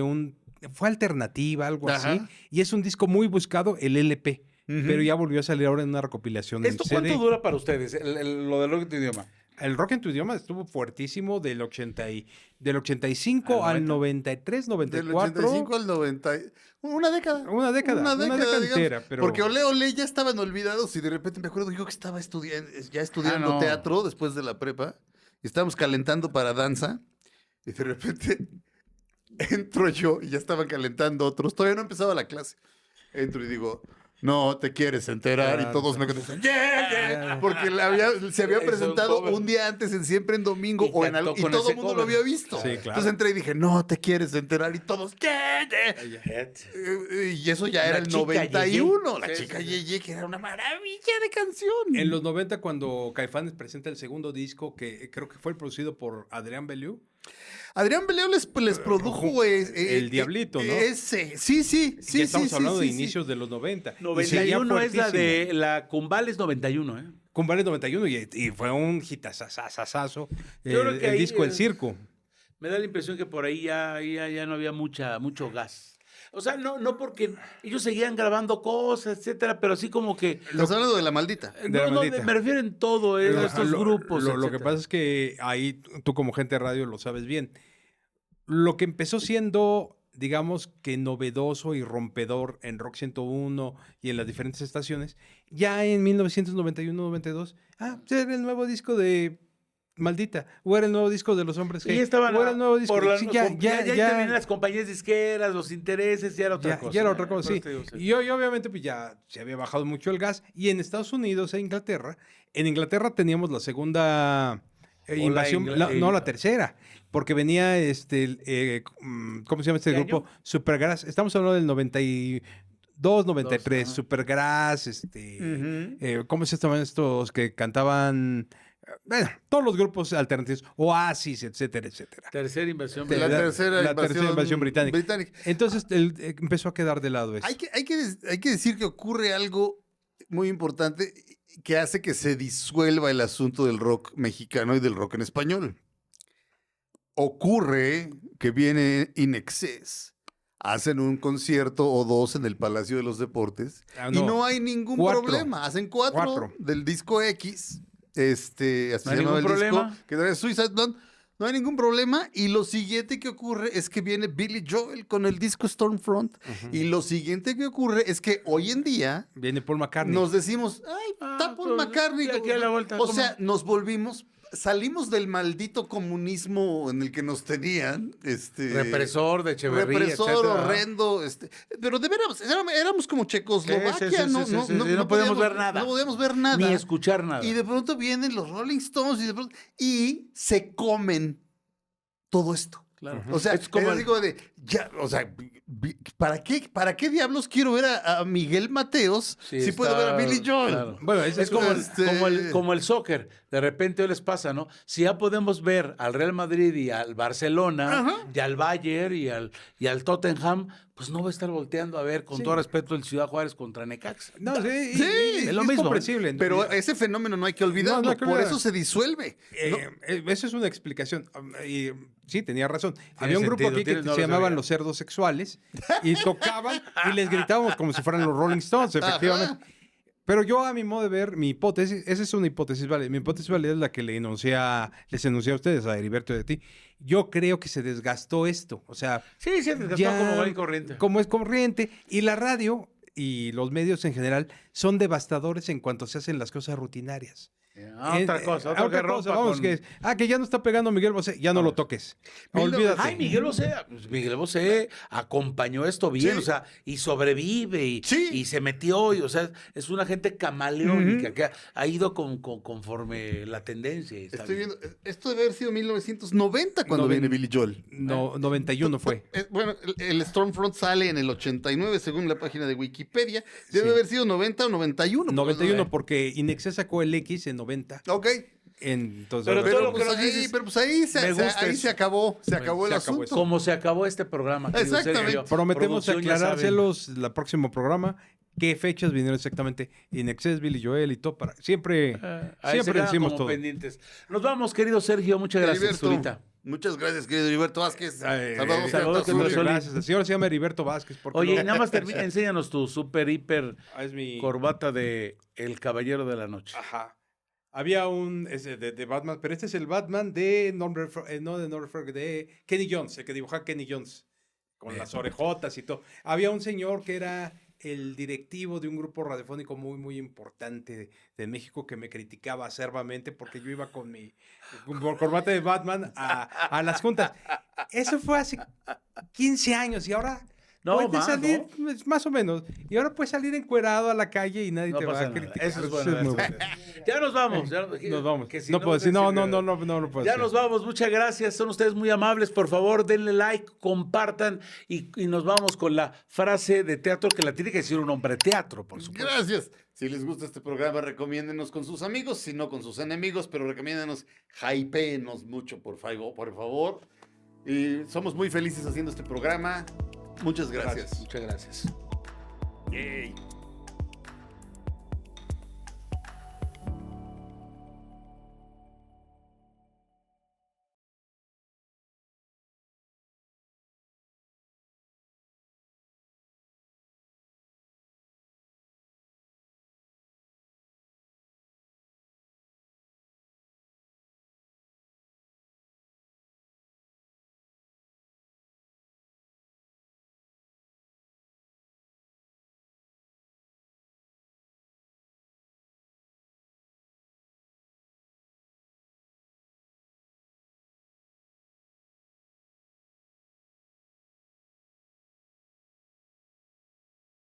fue alternativa, algo Ajá. así. Y es un disco muy buscado, el LP. Ujú. Pero ya volvió a salir ahora en una recopilación en ¿Esto CD. cuánto dura para ustedes, lo del rock en tu idioma? El rock en tu idioma estuvo fuertísimo del 85 al 93, Del 94. 85 al 90. Una década. Una década digamos, entera, pero- Porque Ole Ole ya estaban olvidados y de repente me acuerdo yo que estaba estudiando no. teatro después de la prepa y estábamos calentando para danza y de repente entro yo y ya estaban calentando otros. Todavía no empezaba la clase. Entro y digo, no te quieres enterar y todos me contestan, yeah, yeah, porque se había Eso, presentado cover. un día antes en Siempre en Domingo Y o cantó y con todo ese el mundo lo cover. había visto. Sí, claro. Entonces entré y dije, no te quieres enterar y todos, yeah, yeah. Y eso ya La era el chica 91, la Yeye. chica Yeye, que era una maravilla de canción. En los 90, cuando Caifanes presenta el segundo disco, que creo que fue producido por Adrián Bellieu. Adrián Beleo les produjo El Diablito, ¿no? Ese, sí. Ya estamos hablando de sí. inicios de los 90. Y seguía 91 es la fuertísimo. de la Cumbales 91, ¿eh? Cumbales 91 y fue un hitazazazazo. Yo creo que El ahí, disco El Circo. Me da la impresión que por ahí ya no había mucho gas. O sea, no porque ellos seguían grabando cosas, etcétera, pero así como que. Estás hablando de la maldita. De la maldita. Me refiero en todo, a estos grupos. Lo que etcétera. pasa es que ahí tú como gente de radio lo sabes bien. Lo que empezó siendo, digamos que novedoso y rompedor en Rock 101 y en las diferentes estaciones, ya en 1991-92, era el nuevo disco de Maldita, o era el nuevo disco de Los Hombres Y G, ya estaban o era el nuevo disco. por Sí, ya terminaron las compañías disqueras, los intereses, ya era otra cosa. ya era otra cosa, sí. Por eso te digo, Y obviamente pues ya se había bajado mucho el gas. Y en Estados Unidos e Inglaterra, en Inglaterra teníamos la segunda invasión, no la tercera, porque venía ¿cómo se llama este ¿Qué grupo? año? Supergrass. Estamos hablando del 92, 93, ajá. Supergrass, ¿cómo se llamaban estos que cantaban? Bueno, todos los grupos alternativos, Oasis, etcétera, etcétera. Tercera invasión. De la La- tercera la tercera invasión británica. Entonces empezó a quedar de lado eso. Hay que decir que ocurre algo muy importante que hace que se disuelva el asunto del rock mexicano y del rock en español. Ocurre que viene In Excess, hacen un concierto o dos en el Palacio de los Deportes y no hay ningún 4. problema. Hacen 4 4. del disco X así ¿No hay se llamaba ningún el problema? disco, que era Suicide Blonde. No hay ningún problema. Y lo siguiente que ocurre es que viene Billy Joel con el disco Stormfront. Y lo siguiente que ocurre es que hoy en día Viene Paul McCartney. nos decimos, ay, está Paul pues, McCartney. de aquí a la vuelta, O ¿cómo? sea, nos volvimos, salimos del maldito comunismo en el que nos tenían. Represor de Echeverría, Represor etcétera. horrendo. Pero de veras, éramos como Checoslovaquia. Sí, no, sí, no, sí, no, sí, no podíamos ver nada. No podíamos ver nada. Ni escuchar nada. Y de pronto vienen los Rolling Stones y se comen todo esto. Claro. O sea, es como yo el- digo ¿para qué diablos quiero ver a Miguel Mateos Sí, si puedo ver a Billy Joel? claro. Bueno, Es como, Este- como el soccer. De repente hoy les pasa, ¿no? Si ya podemos ver al Real Madrid y al Barcelona, Ajá. y al Bayern y al Tottenham, pues no va a estar volteando a ver, con Sí. todo respeto, el Ciudad Juárez contra Necaxa. No, sí, Sí, y es lo es mismo. comprensible. Pero ese fenómeno no hay que olvidarlo, No hay que por olvidar. eso se disuelve. ¿no? Eso es una explicación. Y, sí, tenía razón. Había un grupo sentido, aquí que no se lo llamaban sabía. los cerdos sexuales y tocaban y les gritábamos como si fueran los Rolling Stones, efectivamente. Ajá. Pero yo, a mi modo de ver, mi hipótesis, esa es una hipótesis válida. Mi hipótesis válida es la que les enuncié a ustedes, a Heriberto y a ti. Yo creo que se desgastó esto. O sea, Sí, se desgastó ya como va y corriente. como es corriente. Y la radio y los medios en general son devastadores en cuanto se hacen las cosas rutinarias. Otra cosa, otra que rompa vamos, con- que es, que ya no está pegando Miguel Bosé, ya no lo toques. Olvídate. Ay, Miguel Bosé acompañó esto bien, Sí. o sea, y sobrevive Sí. y se metió, y, o sea, es una gente camaleónica que ha ido conforme la tendencia. y está Estoy bien. viendo, esto debe haber sido 1990 cuando viene Billy Joel. No, 91 fue. Bueno, el Stormfront sale en el 89, según la página de Wikipedia. Debe Sí. haber sido 90 o 91. 91 porque Inexé sacó el X en 90. Ok. Entonces, Pero Pero todo lo pues, que nos ahí, dices, pero pues ahí, me gusta ahí eso. se acabó. Se acabó el se acabó asunto. Como se acabó este programa. querido Exactamente. Sergio. prometemos Producción, ya saben. aclarárselos el próximo programa. ¿Qué fechas vinieron exactamente? Inexés, Billy Joel y todo. Siempre, Ahí se siempre quedan decimos como todo. pendientes. Nos vamos, querido Sergio. Muchas gracias, Heriberto, Zurita. muchas gracias, querido Heriberto Vázquez. Salvador Salvador Frenta Quetzalcóatl. Azul. Gracias. El señor se llama Heriberto Vázquez. ¿por qué Oye, no? y nada más enséñanos tu super, hiper Es mi... corbata de El Caballero de la Noche. Ajá. Había un de Batman, pero este es el Batman de no de Norman Redford, de Kenny Jones, el que dibujaba Kenny Jones, con las orejotas y todo. Había un señor que era el directivo de un grupo radiofónico muy, muy importante de México que me criticaba acervamente porque yo iba con mi corbata de Batman a las juntas. Eso fue hace 15 años y ahora... No, puedes más, salir, ¿no? pues, más o menos. Y ahora puedes salir encuerado a la calle y nadie No te va pasa a nada. criticar. Eso es bueno. muy eso. bueno. Ya nos vamos. Nos vamos. Que si no puedo decir, te no sirve. puedo Ya decir. nos vamos, muchas gracias. Son ustedes muy amables. Por favor, denle like, compartan y nos vamos con la frase de teatro que la tiene que decir un hombre de teatro, por supuesto. Gracias. Si les gusta este programa, recomiéndenos con sus amigos, si no con sus enemigos, pero recomiéndenos, hypeenos mucho, por favor. Y somos muy felices haciendo este programa. Muchas gracias. Muchas gracias. Yay.